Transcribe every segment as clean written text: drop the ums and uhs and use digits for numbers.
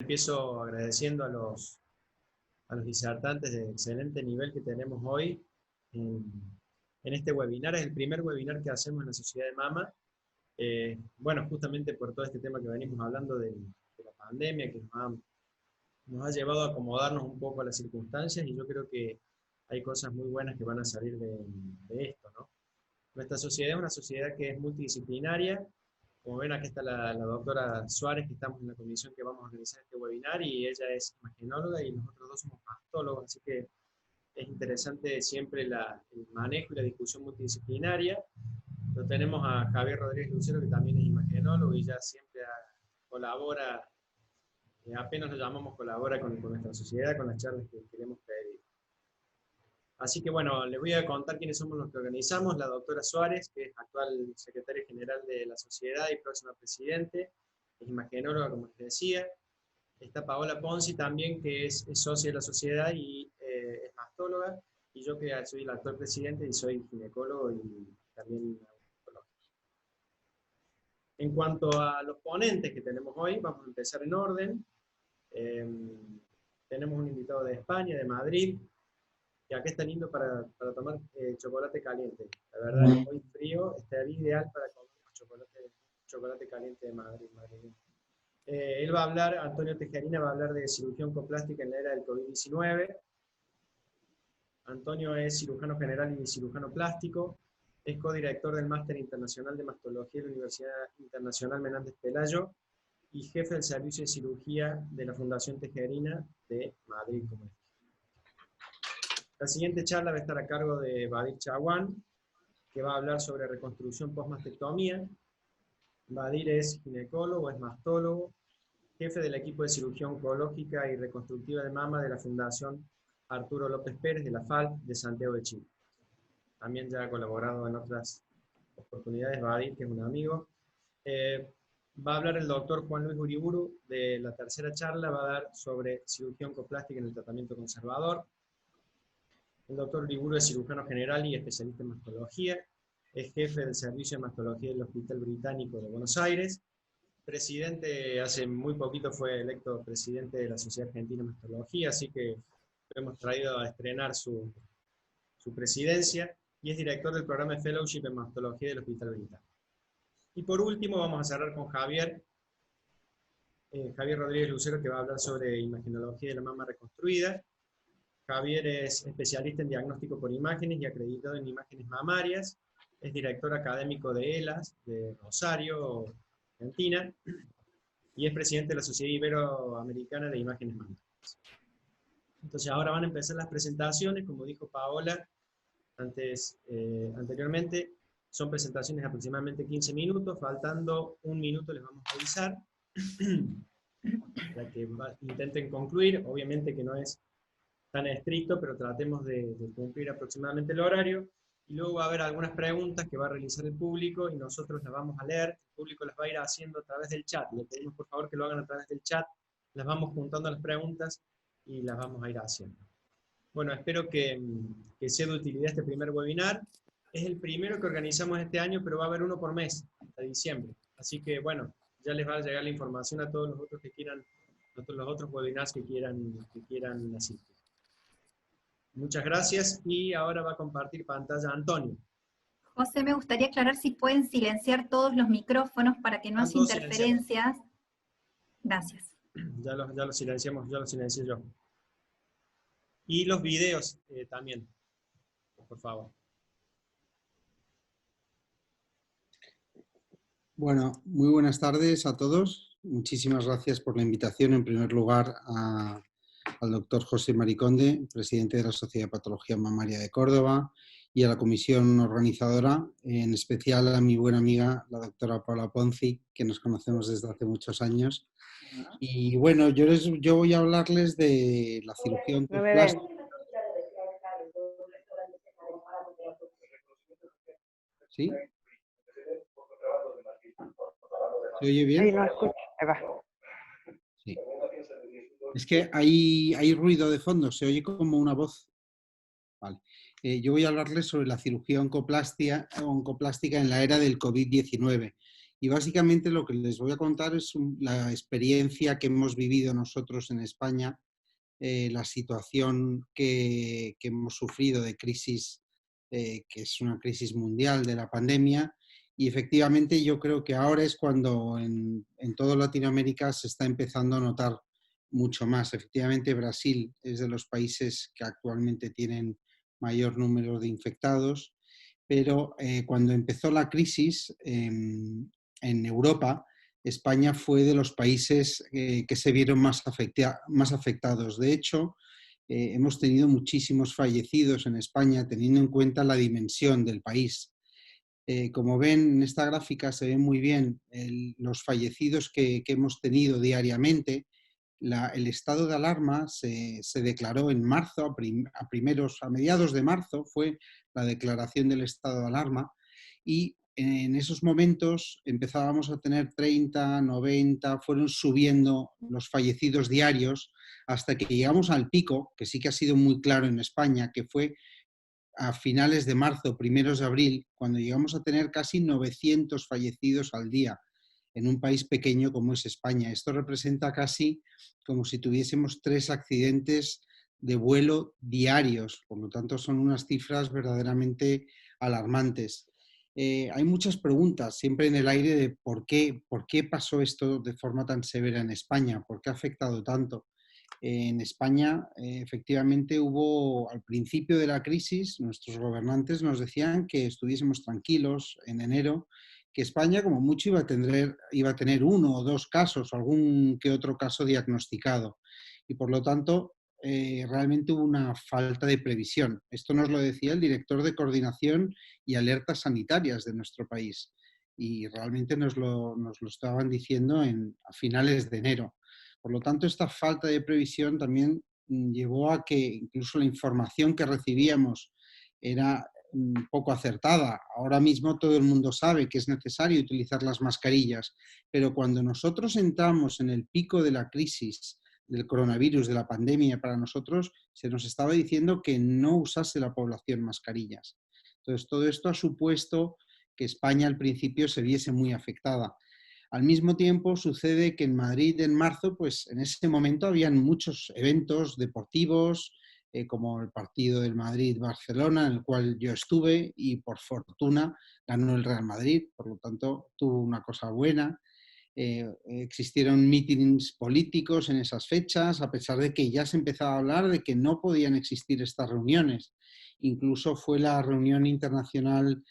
Empiezo agradeciendo a los disertantes de excelente nivel que tenemos hoy en, en este webinar. Es el primer webinar que hacemos en la Sociedad de Mama. Bueno, justamente por todo este tema que venimos hablando de la pandemia, que nos ha llevado a acomodarnos un poco a las circunstancias, y yo creo que hay cosas muy buenas que van a salir de esto, ¿no? Nuestra sociedad es una sociedad que es multidisciplinaria. Como ven, aquí está la doctora Suárez, que estamos en la comisión que vamos a organizar este webinar, y ella es imagenóloga y nosotros dos somos mastólogos, así que es interesante siempre el manejo y la discusión multidisciplinaria. Lo tenemos a Javier Rodríguez Lucero, que también es imagenólogo y ya siempre colabora, apenas lo llamamos, colabora con nuestra sociedad, con las charlas que queremos pedir. Así que bueno, les voy a contar quiénes somos los que organizamos. La doctora Suárez, que es actual secretaria general de la sociedad y próxima presidente, es imagenóloga, como les decía. Está Paola Ponzi también, que es socia de la sociedad y es mastóloga. Y yo, que soy el actual presidente y soy ginecólogo y también oncólogo. En cuanto a los ponentes que tenemos hoy, vamos a empezar en orden. Tenemos un invitado de España, de Madrid, y acá está lindo para tomar chocolate caliente. La verdad, es muy frío, está ideal para comer chocolate caliente de Madrid. Él va a hablar, Antonio Tejerina va a hablar de cirugía oncoplástica en la era del COVID-19. Antonio es cirujano general y cirujano plástico, es codirector del Máster Internacional de Mastología de la Universidad Internacional Menéndez Pelayo y jefe del Servicio de Cirugía de la Fundación Tejerina de Madrid, como dije. La siguiente charla va a estar a cargo de Badir Chaguán, que va a hablar sobre reconstrucción post-mastectomía. Badir es ginecólogo, es mastólogo, jefe del equipo de cirugía oncológica y reconstructiva de mama de la Fundación Arturo López Pérez de la FALC de Santiago de Chile. También ya ha colaborado en otras oportunidades, Badir, que es un amigo. Va a hablar el doctor Juan Luis Uriburu de la tercera charla, va a dar sobre cirugía oncoplástica en el tratamiento conservador. El doctor Uriburu es cirujano general y especialista en mastología, es jefe del servicio de mastología del Hospital Británico de Buenos Aires, presidente, hace muy poquito fue electo presidente de la Sociedad Argentina de Mastología, así que lo hemos traído a estrenar su presidencia, y es director del programa de Fellowship en Mastología del Hospital Británico. Y por último vamos a cerrar con Javier Rodríguez Lucero, que va a hablar sobre imagenología de la mama reconstruida. Javier es especialista en diagnóstico por imágenes y acreditado en imágenes mamarias, es director académico de ELAS, de Rosario, Argentina, y es presidente de la Sociedad Iberoamericana de Imágenes Mamarias. Entonces ahora van a empezar las presentaciones, como dijo Paola anteriormente, son presentaciones de aproximadamente 15 minutos, faltando un minuto les vamos a avisar, para que intenten concluir. Obviamente que no es tan estricto, pero tratemos de cumplir aproximadamente el horario, y luego va a haber algunas preguntas que va a realizar el público y nosotros las vamos a leer. El público las va a ir haciendo a través del chat, le pedimos por favor que lo hagan a través del chat, las vamos juntando las preguntas y las vamos a ir haciendo. Bueno, espero que sea de utilidad este primer webinar. Es el primero que organizamos este año, pero va a haber uno por mes, hasta diciembre. Así que bueno, ya les va a llegar la información a todos los otros que quieran, los otros webinars que quieran asistir. Muchas gracias, y ahora va a compartir pantalla Antonio. José, me gustaría aclarar si pueden silenciar todos los micrófonos para que no haya interferencias. Gracias. Ya lo silenciamos, ya lo silencié yo. Y los videos también, por favor. Bueno, muy buenas tardes a todos. Muchísimas gracias por la invitación, en primer lugar, al doctor José Mariconde, presidente de la Sociedad de Patología Mamaria de Córdoba, y a la comisión organizadora, en especial a mi buena amiga, la doctora Paola Ponzi, que nos conocemos desde hace muchos años. Y bueno, yo voy a hablarles de la cirugía oncoplástica. ¿Sí? ¿Se oye bien? Ahí no escucho. Ahí va. Sí. Es que hay ruido de fondo, se oye como una voz. Vale. Yo voy a hablarles sobre la cirugía oncoplástica en la era del COVID-19. Y básicamente lo que les voy a contar es la experiencia que hemos vivido nosotros en España, la situación que hemos sufrido de crisis, que es una crisis mundial de la pandemia. Y efectivamente yo creo que ahora es cuando en toda Latinoamérica se está empezando a notar mucho más. Efectivamente, Brasil es de los países que actualmente tienen mayor número de infectados, pero cuando empezó la crisis en Europa, España fue de los países que se vieron más afectados. De hecho, hemos tenido muchísimos fallecidos en España, teniendo en cuenta la dimensión del país. Como ven en esta gráfica, se ven muy bien los fallecidos que hemos tenido diariamente. El estado de alarma se declaró en marzo, a mediados de marzo fue la declaración del estado de alarma, y en esos momentos empezábamos a tener 30, 90, fueron subiendo los fallecidos diarios hasta que llegamos al pico, que sí que ha sido muy claro en España, que fue a finales de marzo, primeros de abril, cuando llegamos a tener casi 900 fallecidos al día en un país pequeño como es España. Esto representa casi como si tuviésemos 3 accidentes de vuelo diarios, por lo tanto son unas cifras verdaderamente alarmantes. Hay muchas preguntas siempre en el aire de por qué pasó esto de forma tan severa en España, por qué ha afectado tanto. En España, efectivamente, hubo al principio de la crisis, nuestros gobernantes nos decían que estuviésemos tranquilos en enero, que España como mucho iba a tener 1 o 2 casos, algún que otro caso diagnosticado. Y por lo tanto, realmente hubo una falta de previsión. Esto nos lo decía el director de Coordinación y Alertas Sanitarias de nuestro país. Y realmente nos lo estaban diciendo a finales de enero. Por lo tanto, esta falta de previsión también llevó a que incluso la información que recibíamos era poco acertada. Ahora mismo todo el mundo sabe que es necesario utilizar las mascarillas, pero cuando nosotros entramos en el pico de la crisis del coronavirus, de la pandemia, para nosotros se nos estaba diciendo que no usase la población mascarillas. Entonces, todo esto ha supuesto que España al principio se viese muy afectada. Al mismo tiempo sucede que en Madrid en marzo, pues en ese momento habían muchos eventos deportivos, como el partido del Madrid-Barcelona, en el cual yo estuve y por fortuna ganó el Real Madrid, por lo tanto tuvo una cosa buena. Existieron mítines políticos en esas fechas, a pesar de que ya se empezaba a hablar de que no podían existir estas reuniones. Incluso fue la reunión internacional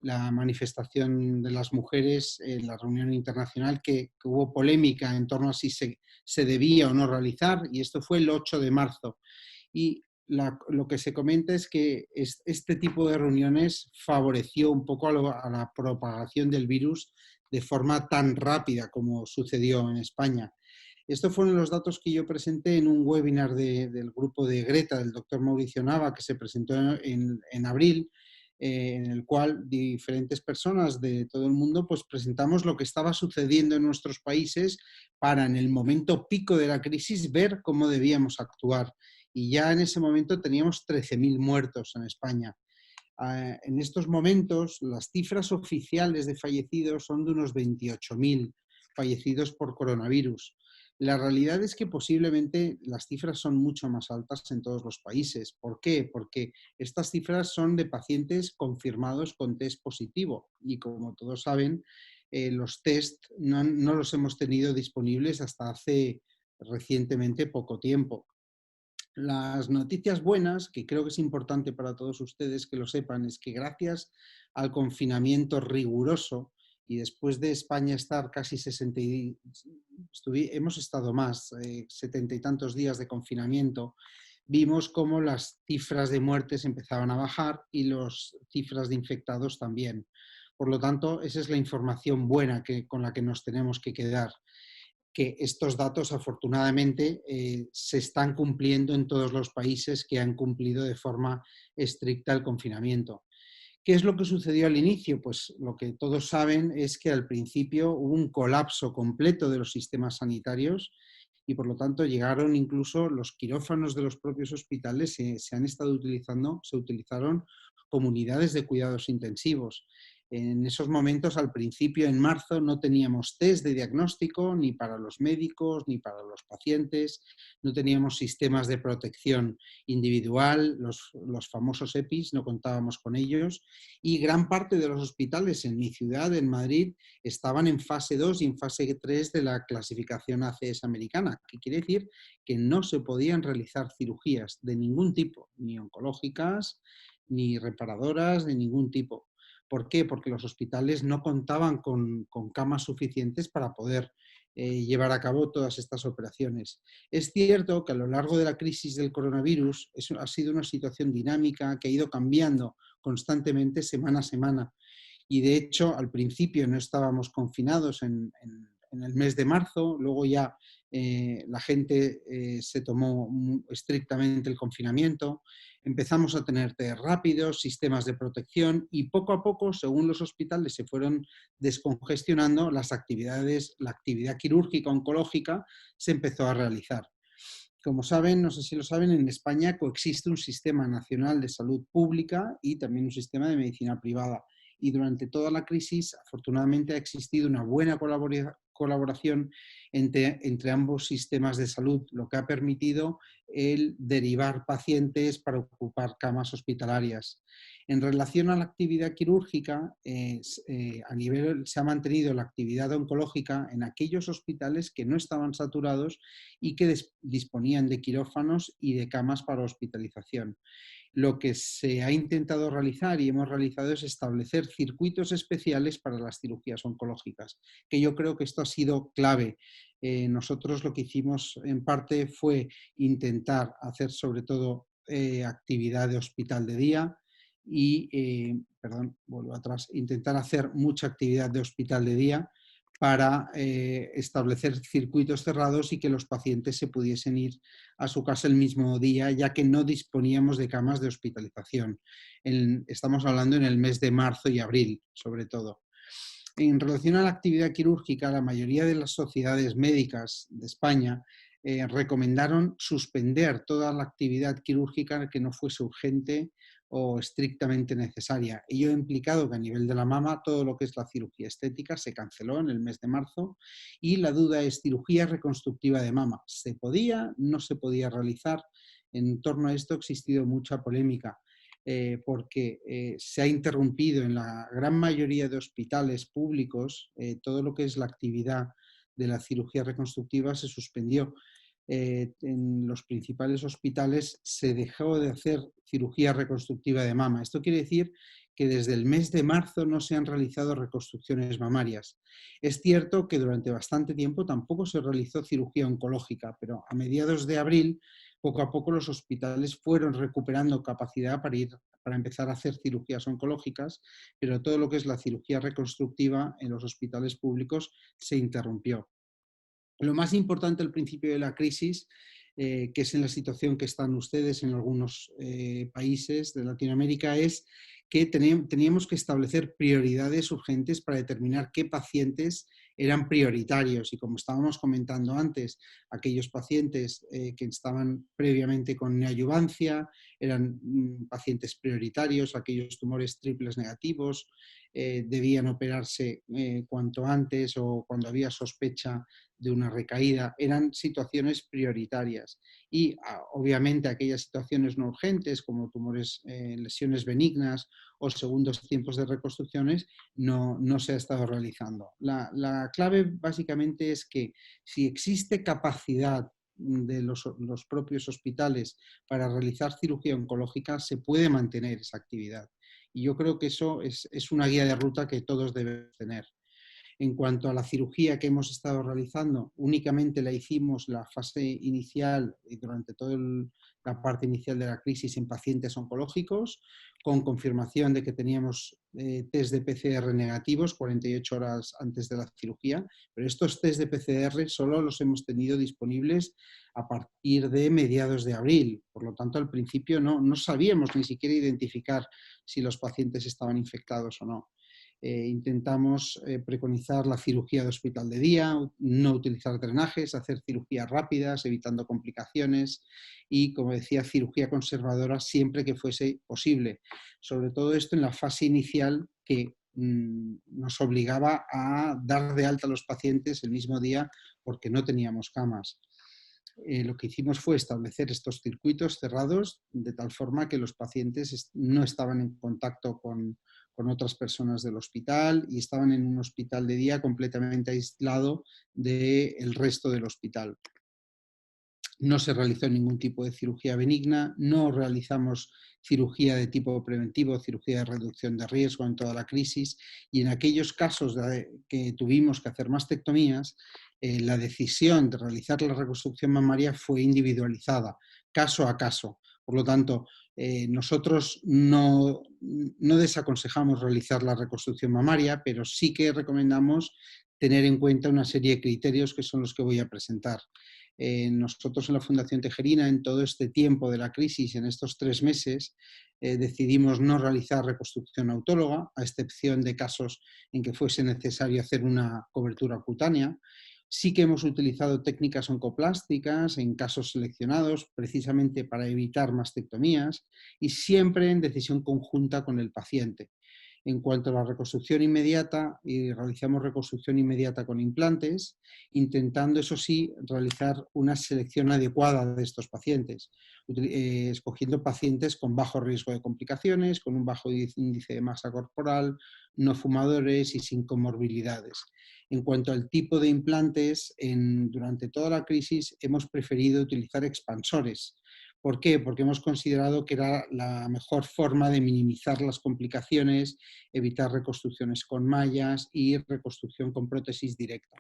la manifestación de las mujeres en la reunión internacional que hubo polémica en torno a si se debía o no realizar, y esto fue el 8 de marzo. Y lo que se comenta es que este tipo de reuniones favoreció un poco a la propagación del virus de forma tan rápida como sucedió en España. Estos fueron los datos que yo presenté en un webinar del grupo de Greta, del doctor Mauricio Nava, que se presentó en abril, en el cual diferentes personas de todo el mundo pues presentamos lo que estaba sucediendo en nuestros países para en el momento pico de la crisis ver cómo debíamos actuar. Y ya en ese momento teníamos 13.000 muertos en España. En estos momentos las cifras oficiales de fallecidos son de unos 28.000 fallecidos por coronavirus. La realidad es que posiblemente las cifras son mucho más altas en todos los países. ¿Por qué? Porque estas cifras son de pacientes confirmados con test positivo y como todos saben, los test no los hemos tenido disponibles hasta hace recientemente poco tiempo. Las noticias buenas, que creo que es importante para todos ustedes que lo sepan, es que gracias al confinamiento riguroso y después de España estar casi 60, hemos estado más, 70 y tantos días de confinamiento, vimos cómo las cifras de muertes empezaban a bajar y las cifras de infectados también. Por lo tanto, esa es la información buena con la que nos tenemos que quedar, que estos datos afortunadamente se están cumpliendo en todos los países que han cumplido de forma estricta el confinamiento. ¿Qué es lo que sucedió al inicio? Pues lo que todos saben es que al principio hubo un colapso completo de los sistemas sanitarios y por lo tanto llegaron incluso los quirófanos de los propios hospitales, se utilizaron como unidades de cuidados intensivos. En esos momentos, al principio, en marzo, no teníamos test de diagnóstico ni para los médicos ni para los pacientes, no teníamos sistemas de protección individual, los famosos EPIs, no contábamos con ellos, y gran parte de los hospitales en mi ciudad, en Madrid, estaban en fase 2 y en fase 3 de la clasificación ACS americana, que quiere decir que no se podían realizar cirugías de ningún tipo, ni oncológicas, ni reparadoras, de ningún tipo. ¿Por qué? Porque los hospitales no contaban con camas suficientes para poder llevar a cabo todas estas operaciones. Es cierto que a lo largo de la crisis del coronavirus ha sido una situación dinámica que ha ido cambiando constantemente semana a semana. Y de hecho, al principio no estábamos confinados en el mes de marzo, luego ya la gente se tomó estrictamente el confinamiento, empezamos a tener test rápidos, sistemas de protección y poco a poco, según los hospitales se fueron descongestionando, la actividad quirúrgica oncológica se empezó a realizar. Como saben, no sé si lo saben, en España coexiste un sistema nacional de salud pública y también un sistema de medicina privada. Y durante toda la crisis, afortunadamente, ha existido una buena colaboración entre ambos sistemas de salud, lo que ha permitido el derivar pacientes para ocupar camas hospitalarias. En relación a la actividad quirúrgica, a nivel se ha mantenido la actividad oncológica en aquellos hospitales que no estaban saturados y que disponían de quirófanos y de camas para hospitalización. Lo que se ha intentado realizar y hemos realizado es establecer circuitos especiales para las cirugías oncológicas, que yo creo que esto ha sido clave. Nosotros lo que hicimos en parte fue intentar hacer sobre todo actividad de hospital de día y, vuelvo atrás, intentar hacer mucha actividad de hospital de día para establecer circuitos cerrados y que los pacientes se pudiesen ir a su casa el mismo día, ya que no disponíamos de camas de hospitalización. Estamos hablando en el mes de marzo y abril, sobre todo. En relación a la actividad quirúrgica, la mayoría de las sociedades médicas de España recomendaron suspender toda la actividad quirúrgica que no fuese urgente o estrictamente necesaria. Ello ha implicado que a nivel de la mama todo lo que es la cirugía estética se canceló en el mes de marzo y la duda es cirugía reconstructiva de mama. ¿Se podía? ¿No se podía realizar? En torno a esto ha existido mucha polémica. Porque se ha interrumpido en la gran mayoría de hospitales públicos todo lo que es la actividad de la cirugía reconstructiva se suspendió. En los principales hospitales se dejó de hacer cirugía reconstructiva de mama. Esto quiere decir que desde el mes de marzo no se han realizado reconstrucciones mamarias. Es cierto que durante bastante tiempo tampoco se realizó cirugía oncológica, pero a mediados de abril, poco a poco los hospitales fueron recuperando capacidad para empezar a hacer cirugías oncológicas, pero todo lo que es la cirugía reconstructiva en los hospitales públicos se interrumpió. Lo más importante al principio de la crisis, que es en la situación que están ustedes en algunos países de Latinoamérica, es que teníamos que establecer prioridades urgentes para determinar qué pacientes eran prioritarios. Y como estábamos comentando antes, aquellos pacientes que estaban previamente con neoadyuvancia eran pacientes prioritarios, aquellos tumores triples negativos debían operarse cuanto antes o cuando había sospecha de una recaída, eran situaciones prioritarias y obviamente aquellas situaciones no urgentes como tumores, lesiones benignas o segundos tiempos de reconstrucciones no se ha estado realizando. La clave básicamente es que si existe capacidad de los propios hospitales para realizar cirugía oncológica, se puede mantener esa actividad. Y yo creo que eso es una guía de ruta que todos debemos tener. En cuanto a la cirugía que hemos estado realizando, únicamente la hicimos la fase inicial y durante toda la parte inicial de la crisis en pacientes oncológicos, con confirmación de que teníamos test de PCR negativos 48 horas antes de la cirugía, pero estos test de PCR solo los hemos tenido disponibles a partir de mediados de abril. Por lo tanto, al principio no sabíamos ni siquiera identificar si los pacientes estaban infectados o no. Intentamos preconizar la cirugía de hospital de día, no utilizar drenajes, hacer cirugías rápidas, evitando complicaciones y, como decía, cirugía conservadora siempre que fuese posible. Sobre todo esto en la fase inicial que nos obligaba a dar de alta a los pacientes el mismo día porque no teníamos camas. Lo que hicimos fue establecer estos circuitos cerrados de tal forma que los pacientes no estaban en contacto con otras personas del hospital y estaban en un hospital de día completamente aislado del resto del hospital. No se realizó ningún tipo de cirugía benigna, no realizamos cirugía de tipo preventivo, cirugía de reducción de riesgo en toda la crisis, y en aquellos casos que tuvimos que hacer mastectomías, la decisión de realizar la reconstrucción mamaria fue individualizada, caso a caso. Por lo tanto, nosotros no desaconsejamos realizar la reconstrucción mamaria, pero sí que recomendamos tener en cuenta una serie de criterios que son los que voy a presentar. Nosotros en la Fundación Tejerina, en todo este tiempo de la crisis, en estos 3 meses, decidimos no realizar reconstrucción autóloga, a excepción de casos en que fuese necesario hacer una cobertura cutánea. Sí que hemos utilizado técnicas oncoplásticas en casos seleccionados, precisamente para evitar mastectomías, y siempre en decisión conjunta con el paciente. En cuanto a la reconstrucción inmediata, realizamos reconstrucción inmediata con implantes, intentando, eso sí, realizar una selección adecuada de estos pacientes, escogiendo pacientes con bajo riesgo de complicaciones, con un bajo índice de masa corporal, no fumadores y sin comorbilidades. En cuanto al tipo de implantes, durante toda la crisis hemos preferido utilizar expansores. ¿Por qué? Porque hemos considerado que era la mejor forma de minimizar las complicaciones, evitar reconstrucciones con mallas y reconstrucción con prótesis directa.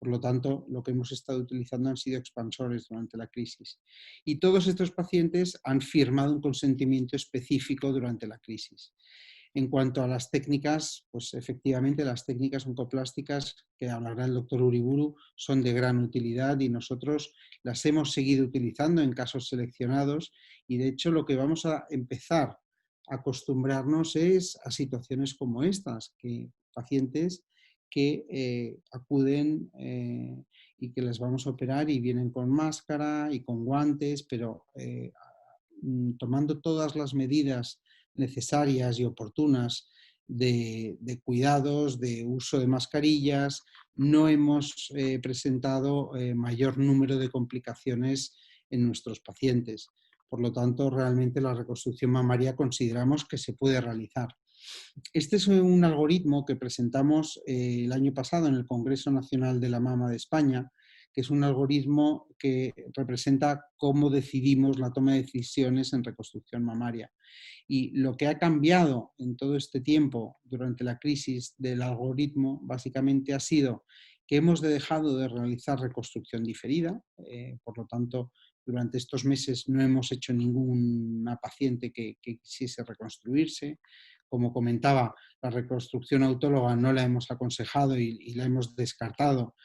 Por lo tanto, lo que hemos estado utilizando han sido expansores durante la crisis. Y todos estos pacientes han firmado un consentimiento específico durante la crisis. En cuanto a las técnicas, pues efectivamente las técnicas oncoplásticas, que hablará el doctor Uriburu, son de gran utilidad y nosotros las hemos seguido utilizando en casos seleccionados, y de hecho lo que vamos a empezar a acostumbrarnos es a situaciones como estas, que pacientes que acuden y que les vamos a operar y vienen con máscara y con guantes, pero tomando todas las medidas necesarias y oportunas de cuidados, de uso de mascarillas. No hemos presentado mayor número de complicaciones en nuestros pacientes. Por lo tanto, realmente la reconstrucción mamaria consideramos que se puede realizar. Este es un algoritmo que presentamos el año pasado en el Congreso Nacional de la Mama de España, que es un algoritmo que representa cómo decidimos la toma de decisiones en reconstrucción mamaria. Y lo que ha cambiado en todo este tiempo durante la crisis del algoritmo básicamente ha sido que hemos dejado de realizar reconstrucción diferida, por lo tanto, durante estos meses no hemos hecho ninguna paciente que quisiese reconstruirse. Como comentaba, la reconstrucción autóloga no la hemos aconsejado y la hemos descartado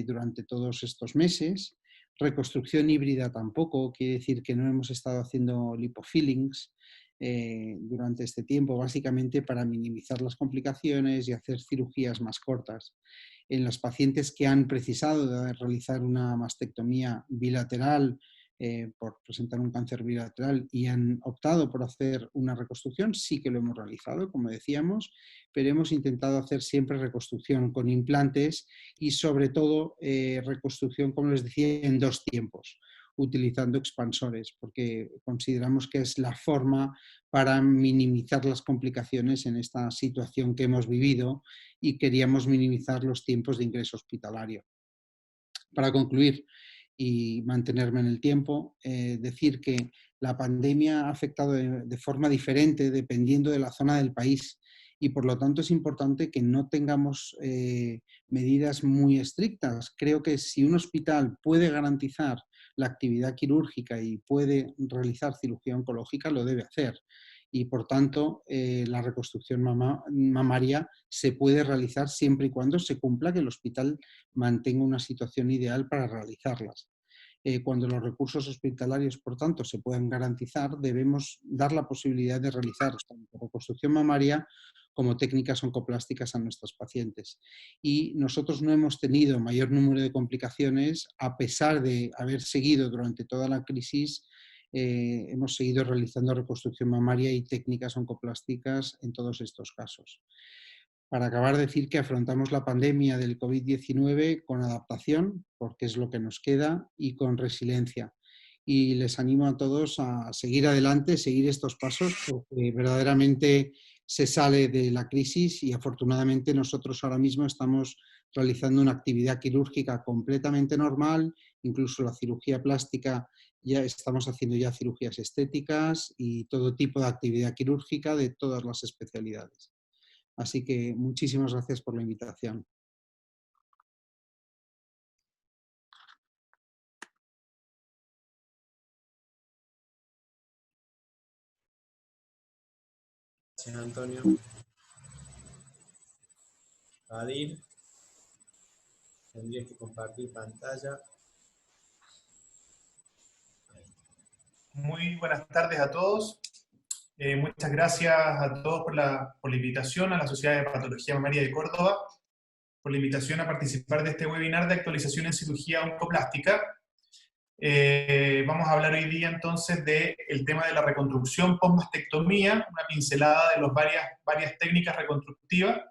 durante todos estos meses. Reconstrucción híbrida tampoco, quiere decir que no hemos estado haciendo lipofillings durante este tiempo, básicamente para minimizar las complicaciones y hacer cirugías más cortas. En los pacientes que han precisado de realizar una mastectomía bilateral por presentar un cáncer bilateral y han optado por hacer una reconstrucción, sí que lo hemos realizado, como decíamos, pero hemos intentado hacer siempre reconstrucción con implantes y sobre todo reconstrucción, como les decía, en 2 tiempos, utilizando expansores, porque consideramos que es la forma para minimizar las complicaciones en esta situación que hemos vivido y queríamos minimizar los tiempos de ingreso hospitalario. Para concluir y mantenerme en el tiempo, decir que la pandemia ha afectado de forma diferente dependiendo de la zona del país y por lo tanto es importante que no tengamos medidas muy estrictas. Creo que si un hospital puede garantizar la actividad quirúrgica y puede realizar cirugía oncológica, lo debe hacer. Y por tanto, la reconstrucción mamaria se puede realizar siempre y cuando se cumpla que el hospital mantenga una situación ideal para realizarlas. Cuando los recursos hospitalarios, por tanto, se puedan garantizar, debemos dar la posibilidad de realizar tanto reconstrucción mamaria como técnicas oncoplásticas a nuestros pacientes. Y nosotros no hemos tenido mayor número de complicaciones a pesar de haber seguido durante toda la crisis. Hemos seguido realizando reconstrucción mamaria y técnicas oncoplásticas en todos estos casos. Para acabar, decir que afrontamos la pandemia del COVID-19 con adaptación, porque es lo que nos queda, y con resiliencia. Y les animo a todos a seguir adelante, seguir estos pasos, porque verdaderamente se sale de la crisis y afortunadamente nosotros ahora mismo estamos realizando una actividad quirúrgica completamente normal, incluso la cirugía plástica, ya estamos haciendo ya cirugías estéticas y todo tipo de actividad quirúrgica de todas las especialidades. Así que muchísimas gracias por la invitación. Gracias, Antonio. Adir, tendrías que compartir pantalla. Muy buenas tardes a todos. Muchas gracias a todos por la invitación a la Sociedad de Patología Mamaria de Córdoba, por la invitación a participar de este webinar de actualización en cirugía oncoplástica. Vamos a hablar hoy día entonces del tema de la reconstrucción post-mastectomía, una pincelada de las varias técnicas reconstructivas.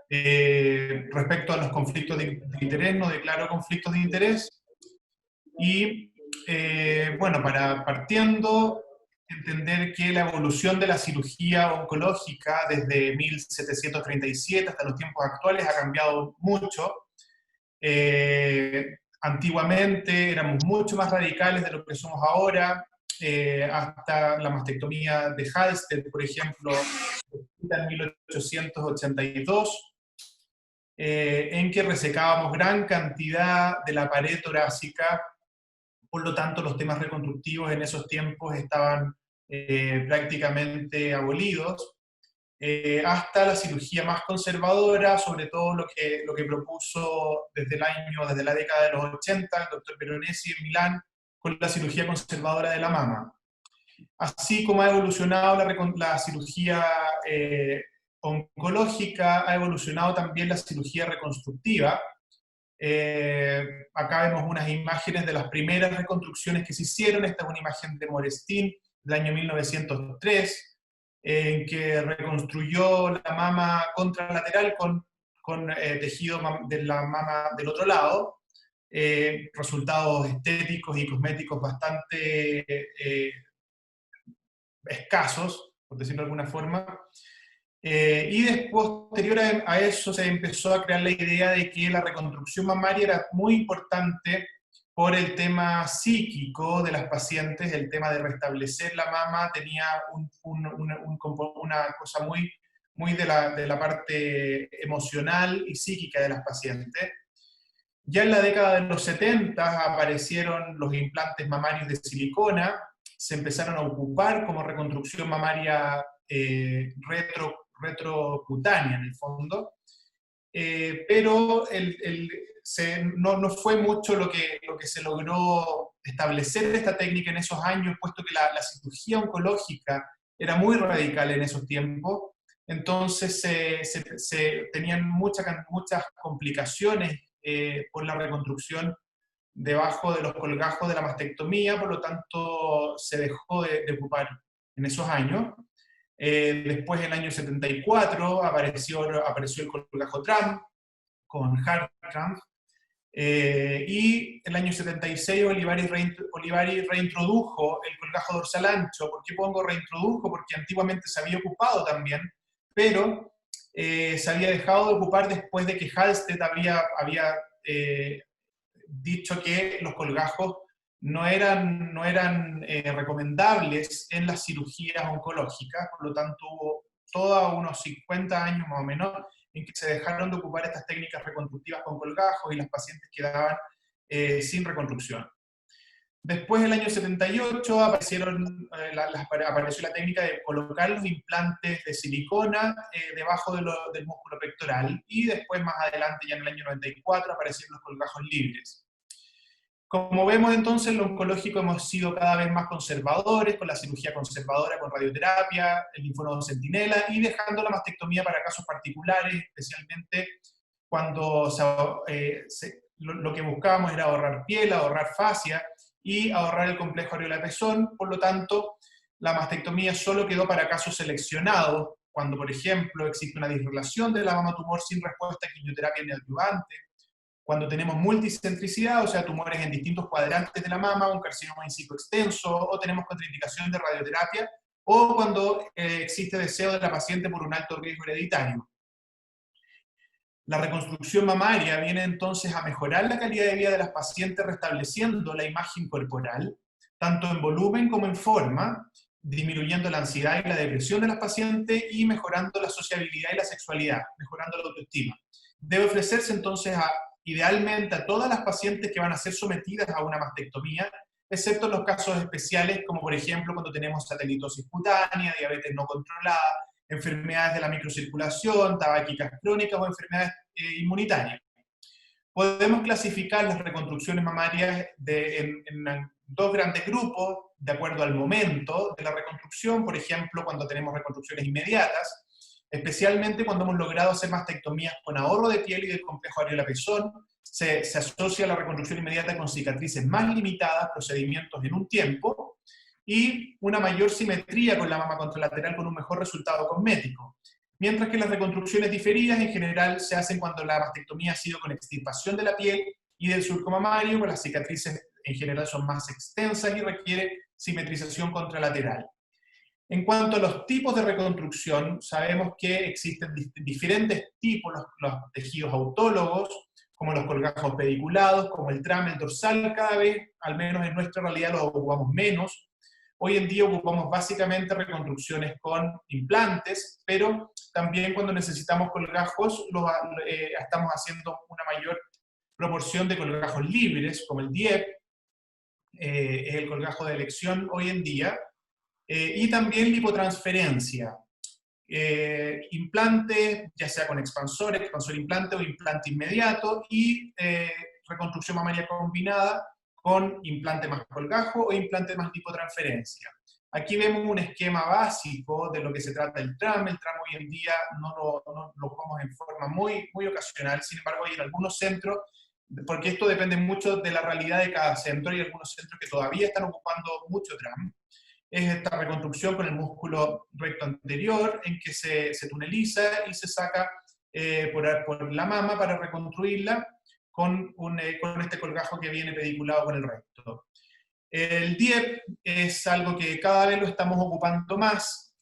Respecto a los conflictos de interés, no declaro conflictos de interés. Y bueno, partiendo, entender que la evolución de la cirugía oncológica desde 1737 hasta los tiempos actuales ha cambiado mucho. Antiguamente éramos mucho más radicales de lo que somos ahora, hasta la mastectomía de Halsted, por ejemplo, en 1882, en que resecábamos gran cantidad de la pared torácica. Por lo tanto, los temas reconstructivos en esos tiempos estaban prácticamente abolidos, hasta la cirugía más conservadora, sobre todo lo que propuso desde la década de los 80, el doctor Veronesi en Milán, con la cirugía conservadora de la mama. Así como ha evolucionado la cirugía oncológica, ha evolucionado también la cirugía reconstructiva. Acá vemos unas imágenes de las primeras reconstrucciones que se hicieron. Esta es una imagen de Morestin del año 1903, en que reconstruyó la mama contralateral con tejido de la mama del otro lado. Resultados estéticos y cosméticos bastante escasos, por decirlo de alguna forma. Y después, posterior a eso, se empezó a crear la idea de que la reconstrucción mamaria era muy importante por el tema psíquico de las pacientes. El tema de restablecer la mama tenía una cosa muy de la parte emocional y psíquica de las pacientes. Ya en la década de los 70 aparecieron los implantes mamarios de silicona, se empezaron a ocupar como reconstrucción mamaria retrocutánea en el fondo, pero no fue mucho lo que se logró establecer esta técnica en esos años, puesto que la cirugía oncológica era muy radical en esos tiempos. Entonces se tenían muchas complicaciones por la reconstrucción debajo de los colgajos de la mastectomía, por lo tanto se dejó de ocupar en esos años. Después, en el año 74, apareció el colgajo TRAM con HeartTrans, y en el año 76 Olivari reintrodujo el colgajo dorsal ancho. ¿Por qué pongo reintrodujo? Porque antiguamente se había ocupado también, pero se había dejado de ocupar después de que Halsted había dicho que los colgajos no eran recomendables en las cirugías oncológicas. Por lo tanto hubo todos unos 50 años más o menos en que se dejaron de ocupar estas técnicas reconstructivas con colgajos y las pacientes quedaban sin reconstrucción. Después, en el año 78, apareció la técnica de colocar los implantes de silicona debajo del músculo pectoral, y después, más adelante, ya en el año 94, aparecieron los colgajos libres. Como vemos entonces, en lo oncológico hemos sido cada vez más conservadores, con la cirugía conservadora, con radioterapia, el linfonodo centinela, y dejando la mastectomía para casos particulares, especialmente cuando lo que buscábamos era ahorrar piel, ahorrar fascia y ahorrar el complejo areola-pezón. Por lo tanto, la mastectomía solo quedó para casos seleccionados cuando, por ejemplo, existe una disrelación de la mama tumor sin respuesta a quimioterapia neoadyuvante, cuando tenemos multicentricidad, o sea, tumores en distintos cuadrantes de la mama, un carcinoma in situ extenso, o tenemos contraindicación de radioterapia, o cuando existe deseo de la paciente por un alto riesgo hereditario. La reconstrucción mamaria viene entonces a mejorar la calidad de vida de las pacientes restableciendo la imagen corporal, tanto en volumen como en forma, disminuyendo la ansiedad y la depresión de las pacientes y mejorando la sociabilidad y la sexualidad, mejorando la autoestima. Debe ofrecerse entonces idealmente a todas las pacientes que van a ser sometidas a una mastectomía, excepto en los casos especiales como por ejemplo cuando tenemos satelitosis cutánea, diabetes no controlada, enfermedades de la microcirculación, tabáquicas crónicas o enfermedades inmunitarias. Podemos clasificar las reconstrucciones mamarias en dos grandes grupos, de acuerdo al momento de la reconstrucción, por ejemplo, cuando tenemos reconstrucciones inmediatas, especialmente cuando hemos logrado hacer mastectomías con ahorro de piel y del complejo areola-pezón, se asocia la reconstrucción inmediata con cicatrices más limitadas, procedimientos en un tiempo, y una mayor simetría con la mama contralateral con un mejor resultado cosmético. Mientras que las reconstrucciones diferidas en general se hacen cuando la mastectomía ha sido con extirpación de la piel y del surco mamario, pues las cicatrices en general son más extensas y requiere simetrización contralateral. En cuanto a los tipos de reconstrucción, sabemos que existen diferentes tipos, los tejidos autólogos, como los colgajos pediculados, como el TRAM, el dorsal, cada vez, al menos en nuestra realidad, los ocupamos menos. Hoy en día ocupamos básicamente reconstrucciones con implantes, pero también cuando necesitamos colgajos, estamos haciendo una mayor proporción de colgajos libres, como el DIEP, es el colgajo de elección hoy en día, y también lipotransferencia. Implante, ya sea con expansor implante o implante inmediato, y reconstrucción mamaria combinada con implante más colgajo o implante más lipotransferencia. Aquí vemos un esquema básico de lo que se trata el TRAM. El TRAM hoy en día no lo ocupamos en forma muy ocasional, sin embargo hay en algunos centros, porque esto depende mucho de la realidad de cada centro, y algunos centros que todavía están ocupando mucho TRAM. Es esta reconstrucción con el músculo recto anterior, en que se tuneliza y se saca por la mama para reconstruirla con este colgajo que viene pediculado con el recto. El DIEP es algo que cada vez lo estamos ocupando más,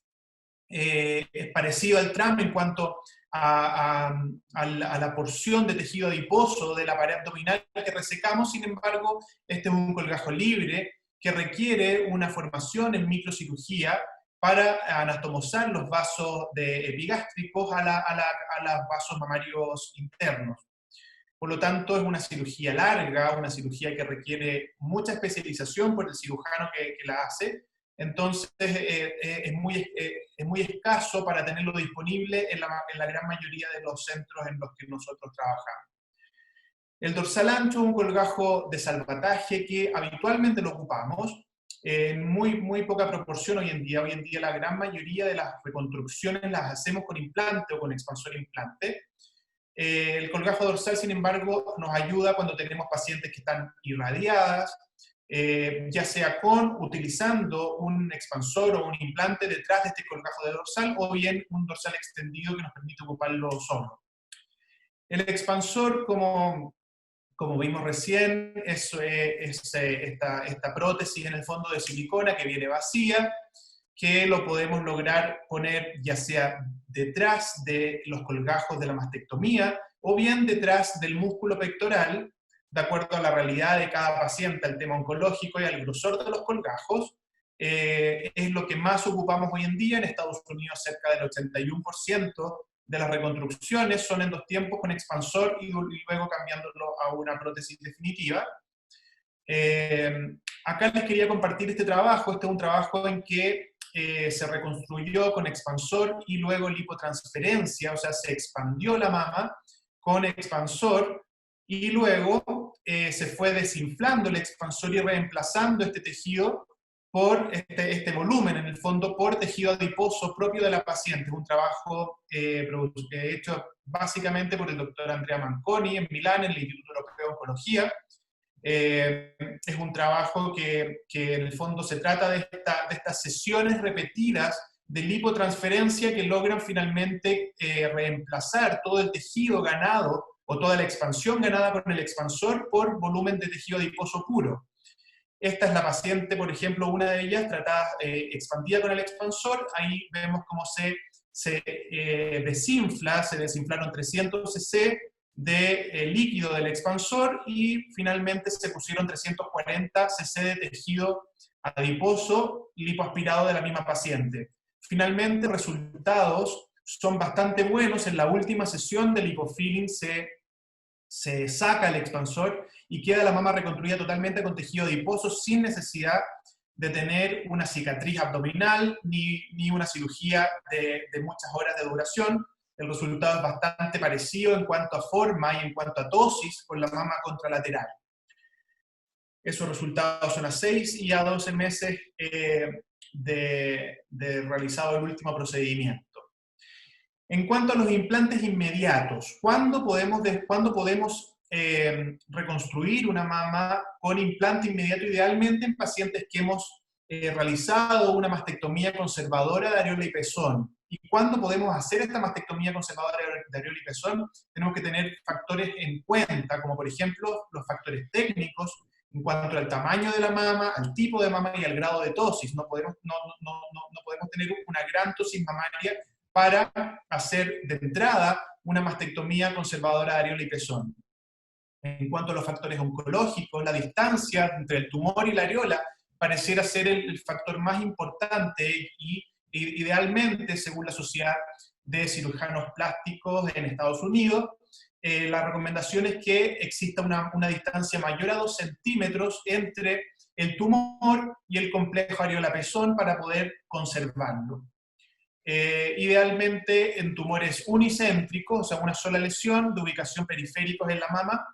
es parecido al TRAM en cuanto a la porción de tejido adiposo de la pared abdominal que resecamos. Sin embargo, este es un colgajo libre que requiere una formación en microcirugía para anatomosar los vasos epigástricos a los vasos mamarios internos. Por lo tanto, es una cirugía larga, una cirugía que requiere mucha especialización por el cirujano que la hace. Entonces, es muy escaso para tenerlo disponible en la gran mayoría de los centros en los que nosotros trabajamos. El dorsal ancho es un colgajo de salvataje que habitualmente lo ocupamos en muy poca proporción hoy en día. Hoy en día la gran mayoría de las reconstrucciones las hacemos con implante o con expansor implante. El colgajo dorsal, sin embargo, nos ayuda cuando tenemos pacientes que están irradiadas, ya sea utilizando un expansor o un implante detrás de este colgajo de dorsal, o bien un dorsal extendido que nos permite ocuparlo solo. El expansor, como vimos recién, es esta prótesis en el fondo de silicona que viene vacía, que lo podemos lograr poner ya sea detrás de los colgajos de la mastectomía o bien detrás del músculo pectoral, de acuerdo a la realidad de cada paciente, al tema oncológico y al grosor de los colgajos. Es lo que más ocupamos hoy en día. En Estados Unidos cerca del 81% de las reconstrucciones son en 2 tiempos con expansor y luego cambiándolo a una prótesis definitiva. Acá les quería compartir este trabajo. Este es un trabajo en que se reconstruyó con expansor y luego lipotransferencia, o sea, se expandió la mama con expansor y luego se fue desinflando el expansor y reemplazando este tejido por este volumen, en el fondo, por tejido adiposo propio de la paciente. Un trabajo hecho básicamente por el doctor Andrea Manconi en Milán, en el Instituto Europeo de Oncología. Es un trabajo que en el fondo se trata de estas sesiones repetidas de lipotransferencia que logran finalmente reemplazar todo el tejido ganado o toda la expansión ganada con el expansor por volumen de tejido adiposo puro. Esta es la paciente, por ejemplo, una de ellas, tratada, expandida con el expansor. Ahí vemos cómo se desinflaron 300 cc de líquido del expansor y finalmente se pusieron 340 cc de tejido adiposo lipoaspirado de la misma paciente. Finalmente, resultados son bastante buenos. En la última sesión de lipofilling se saca el expansor y queda la mama reconstruida totalmente con tejido adiposo sin necesidad de tener una cicatriz abdominal ni una cirugía de muchas horas de duración. El resultado es bastante parecido en cuanto a forma y en cuanto a tosis con la mama contralateral. Esos resultados son a 6 y a 12 meses de realizado el último procedimiento. En cuanto a los implantes inmediatos, ¿cuándo podemos reconstruir una mama con implante inmediato? Idealmente en pacientes que hemos realizado una mastectomía conservadora de areola y pezón. ¿Y cuándo podemos hacer esta mastectomía conservadora de areola y pezón? Tenemos que tener factores en cuenta, como por ejemplo los factores técnicos, en cuanto al tamaño de la mama, al tipo de mama y al grado de tosis. No podemos tener una gran tosis mamaria para hacer de entrada una mastectomía conservadora de areola y pezón. En cuanto a los factores oncológicos, la distancia entre el tumor y la areola pareciera ser el factor más importante y idealmente, según la Sociedad de Cirujanos Plásticos en Estados Unidos, la recomendación es que exista una distancia mayor a 2 centímetros entre el tumor y el complejo areola-pezón para poder conservarlo. Idealmente en tumores unicéntricos, o sea, una sola lesión de ubicación periféricos en la mama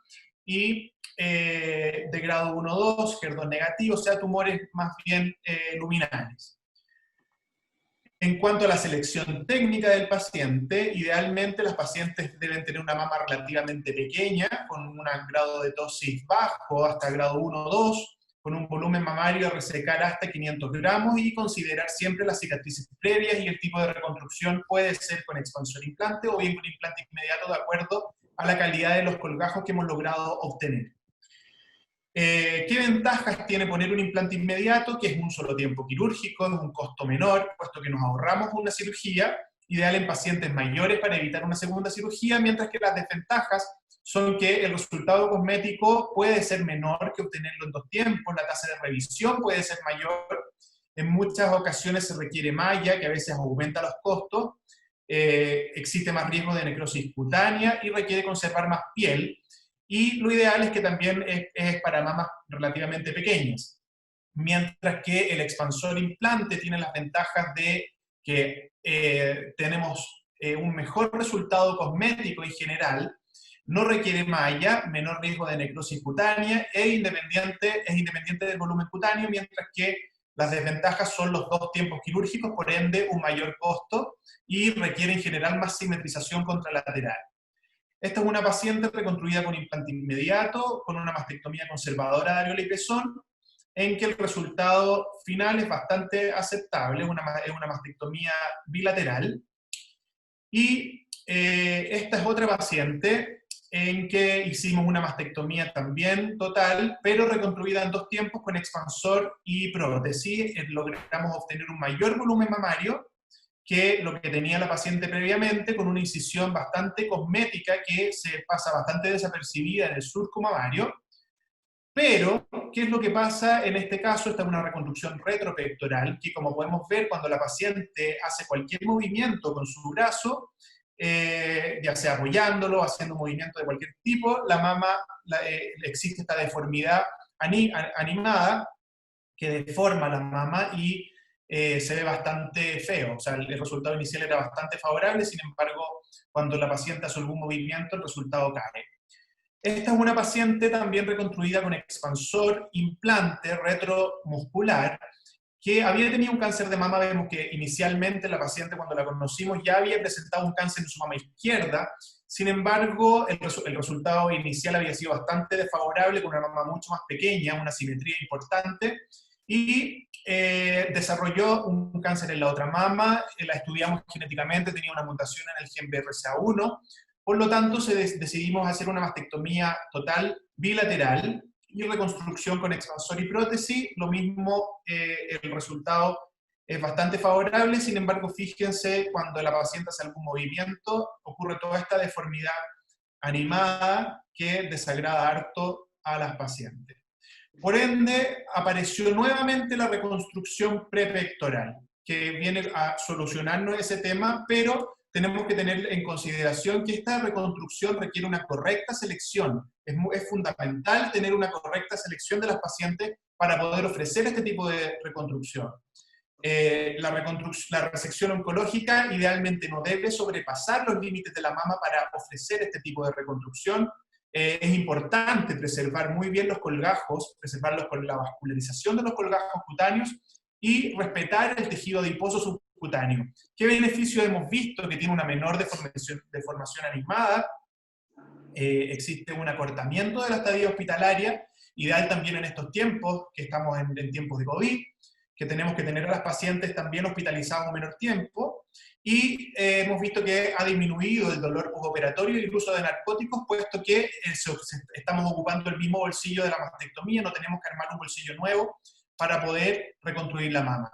y de grado 1-2, HER2 negativo, o sea, tumores más bien luminales. En cuanto a la selección técnica del paciente, idealmente las pacientes deben tener una mama relativamente pequeña, con un grado de tosis bajo, hasta grado 1-2, con un volumen mamario a resecar hasta 500 gramos y considerar siempre las cicatrices previas y el tipo de reconstrucción puede ser con expansor implante o bien con implante inmediato de acuerdo a la calidad de los colgajos que hemos logrado obtener. ¿Qué ventajas tiene poner un implante inmediato? Que es un solo tiempo quirúrgico, es un costo menor, puesto que nos ahorramos una cirugía, ideal en pacientes mayores para evitar una segunda cirugía, mientras que las desventajas son que el resultado cosmético puede ser menor que obtenerlo en 2 tiempos, la tasa de revisión puede ser mayor, en muchas ocasiones se requiere malla, que a veces aumenta los costos, existe más riesgo de necrosis cutánea y requiere conservar más piel, y lo ideal es que también es para mamas relativamente pequeñas, mientras que el expansor implante tiene las ventajas de que tenemos un mejor resultado cosmético en general, no requiere malla, menor riesgo de necrosis cutánea es independiente del volumen cutáneo, mientras que las desventajas son los 2 tiempos quirúrgicos, por ende un mayor costo y requiere en general más simetrización contralateral. Esta es una paciente reconstruida con implante inmediato, con una mastectomía conservadora de areola y pezón, en que el resultado final es bastante aceptable, es una mastectomía bilateral. Y esta es otra paciente en que hicimos una mastectomía también total, pero reconstruida en 2 tiempos con expansor y prótesis. Logramos obtener un mayor volumen mamario que lo que tenía la paciente previamente, con una incisión bastante cosmética que se pasa bastante desapercibida en el surco mamario. Pero, ¿qué es lo que pasa en este caso? Esta es una reconstrucción retropectoral, que como podemos ver, cuando la paciente hace cualquier movimiento con su brazo, ya sea apoyándolo, haciendo un movimiento de cualquier tipo, la mama, existe esta deformidad animada que deforma la mama y se ve bastante feo. O sea, el resultado inicial era bastante favorable, sin embargo, cuando la paciente hace algún movimiento, el resultado cae. Esta es una paciente también reconstruida con expansor implante retromuscular, que había tenido un cáncer de mama. Vemos que inicialmente la paciente, cuando la conocimos, ya había presentado un cáncer en su mama izquierda. Sin embargo, el resultado inicial había sido bastante desfavorable, con una mama mucho más pequeña, una simetría importante, y desarrolló un cáncer en la otra mama, la estudiamos genéticamente, tenía una mutación en el gen BRCA1, por lo tanto decidimos hacer una mastectomía total bilateral y reconstrucción con expansor y prótesis. Lo mismo, el resultado es bastante favorable, sin embargo, fíjense, cuando la paciente hace algún movimiento, ocurre toda esta deformidad animada que desagrada harto a las pacientes. Por ende, apareció nuevamente la reconstrucción prepectoral, que viene a solucionarnos ese tema, pero tenemos que tener en consideración que esta reconstrucción requiere una correcta selección. Es fundamental tener una correcta selección de las pacientes para poder ofrecer este tipo de reconstrucción. La resección oncológica idealmente no debe sobrepasar los límites de la mama para ofrecer este tipo de reconstrucción. Es importante preservar muy bien los colgajos, preservarlos con la vascularización de los colgajos cutáneos y respetar el tejido adiposo subcutáneo. ¿Qué beneficio hemos visto? Que tiene una menor deformación animada, existe un acortamiento de la estadía hospitalaria, ideal también en estos tiempos, que estamos en tiempos de COVID, que tenemos que tener a las pacientes también hospitalizadas un menor tiempo, y hemos visto que ha disminuido el dolor postoperatorio y el uso de narcóticos, puesto que estamos ocupando el mismo bolsillo de la mastectomía, no tenemos que armar un bolsillo nuevo para poder reconstruir la mama.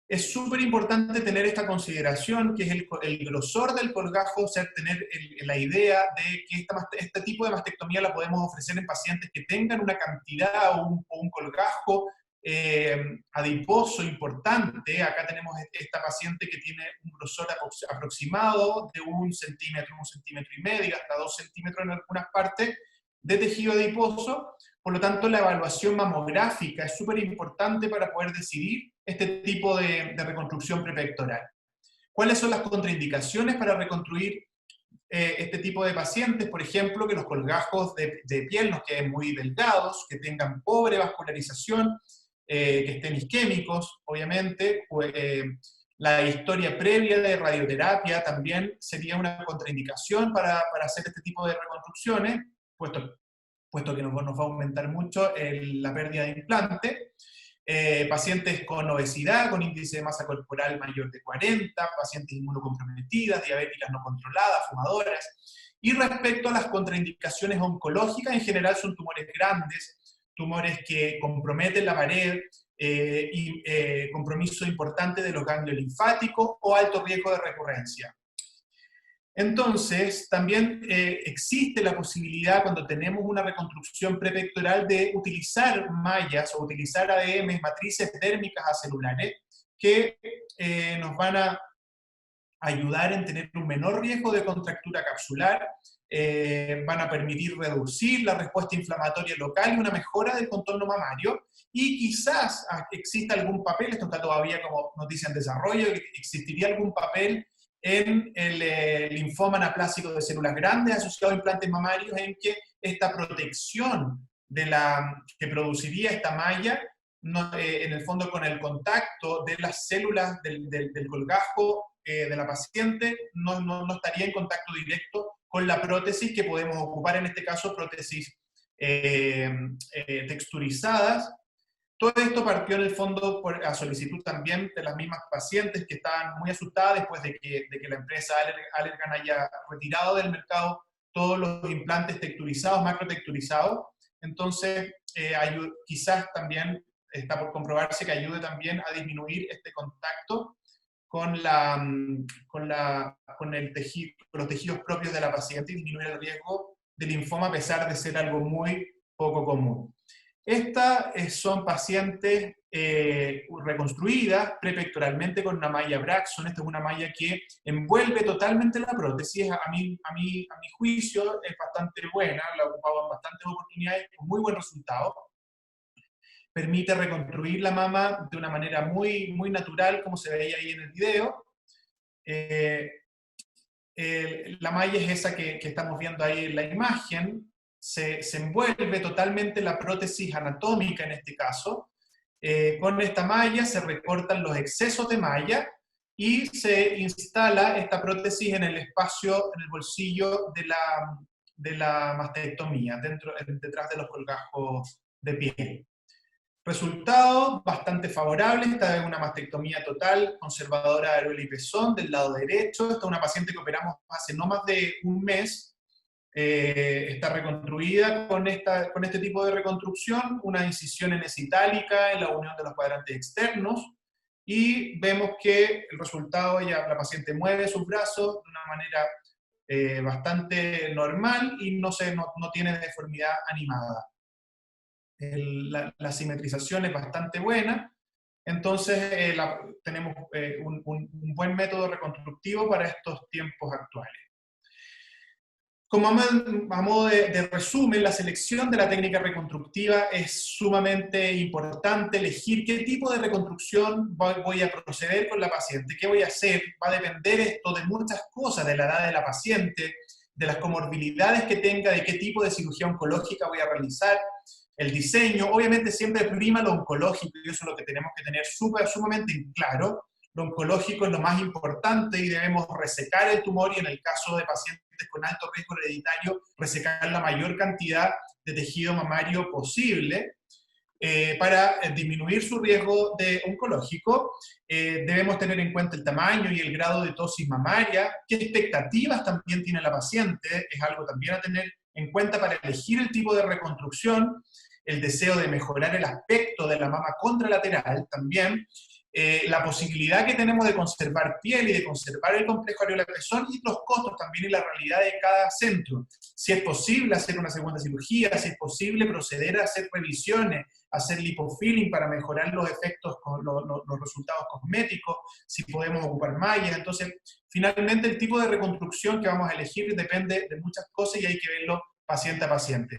Es súper importante tener esta consideración, que es el grosor del colgajo, o sea, tener la idea de que este tipo de mastectomía la podemos ofrecer en pacientes que tengan una cantidad o un colgajo adiposo importante. Acá tenemos esta paciente que tiene un grosor aproximado de 1 centímetro, 1,5 centímetros, hasta 2 centímetros en algunas partes de tejido adiposo. Por lo tanto, la evaluación mamográfica es súper importante para poder decidir este tipo de reconstrucción prepectoral. ¿Cuáles son las contraindicaciones para reconstruir este tipo de pacientes? Por ejemplo, que los colgajos de piel nos queden muy delgados, que tengan pobre vascularización, que estén isquémicos, obviamente. La historia previa de radioterapia también sería una contraindicación para hacer este tipo de reconstrucciones, puesto que nos va a aumentar mucho la pérdida de implante. Pacientes con obesidad, con índice de masa corporal mayor de 40, pacientes inmunocomprometidas, diabéticas no controladas, fumadoras. Y respecto a las contraindicaciones oncológicas, en general son tumores grandes, tumores que comprometen la pared, y compromiso importante de los ganglios linfáticos o alto riesgo de recurrencia. Entonces, también existe la posibilidad, cuando tenemos una reconstrucción prepectoral, de utilizar mallas o utilizar ADMs, matrices dérmicas acelulares, que nos van a ayudar en tener un menor riesgo de contractura capsular, van a permitir reducir la respuesta inflamatoria local y una mejora del contorno mamario, y quizás exista algún papel, esto está todavía como noticia en desarrollo, existiría algún papel en el linfoma anaplásico de células grandes asociado a implantes mamarios, en que esta protección que produciría esta malla, en el fondo con el contacto de las células del colgajo de la paciente, no estaría en contacto directo con la prótesis, que podemos ocupar en este caso prótesis texturizadas. Todo esto partió en el fondo a solicitud también de las mismas pacientes, que estaban muy asustadas después de que la empresa Allergan haya retirado del mercado todos los implantes texturizados, macrotexturizados. Entonces, quizás también está por comprobarse que ayude también a disminuir este contacto con los tejidos propios de la paciente y disminuir el riesgo de linfoma, a pesar de ser algo muy poco común. Estas son pacientes reconstruidas prepectoralmente con una malla Braxton. Esta es una malla que envuelve totalmente la prótesis. A mi juicio es bastante buena, la he ocupado en bastantes oportunidades con muy buen resultado. Permite reconstruir la mama de una manera muy, muy natural, como se veía ahí en el video. La malla es esa que estamos viendo ahí en la imagen. Se envuelve totalmente la prótesis anatómica en este caso. Con esta malla se recortan los excesos de malla y se instala esta prótesis en el espacio, en el bolsillo de la mastectomía, detrás de los colgajos de piel. Resultado bastante favorable, esta es una mastectomía total, conservadora de areola y pezón del lado derecho. Esta es una paciente que operamos hace no más de un mes. Está reconstruida con este tipo de reconstrucción, una incisión en itálica en la unión de los cuadrantes externos, y vemos que el resultado, la paciente mueve sus brazos de una manera bastante normal y no tiene deformidad animada. La simetrización es bastante buena, entonces tenemos un buen método reconstructivo para estos tiempos actuales. Como a modo de resumen, la selección de la técnica reconstructiva es sumamente importante. Elegir qué tipo de reconstrucción voy a proceder con la paciente, qué voy a hacer, va a depender esto de muchas cosas, de la edad de la paciente, de las comorbilidades que tenga, de qué tipo de cirugía oncológica voy a realizar, el diseño. Obviamente siempre prima lo oncológico, y eso es lo que tenemos que tener sumamente en claro. Lo oncológico es lo más importante y debemos resecar el tumor, y en el caso de pacientes con alto riesgo hereditario, resecar la mayor cantidad de tejido mamario posible. Para disminuir su riesgo oncológico, debemos tener en cuenta el tamaño y el grado de ptosis mamaria, qué expectativas también tiene la paciente, es algo también a tener en cuenta para elegir el tipo de reconstrucción, el deseo de mejorar el aspecto de la mama contralateral también, la posibilidad que tenemos de conservar piel y de conservar el complejo areola-pezón, y los costos también y la realidad de cada centro. Si es posible hacer una segunda cirugía, si es posible proceder a hacer revisiones, hacer lipofilling para mejorar los efectos, los resultados cosméticos, si podemos ocupar mallas. Entonces, finalmente el tipo de reconstrucción que vamos a elegir depende de muchas cosas y hay que verlo paciente a paciente.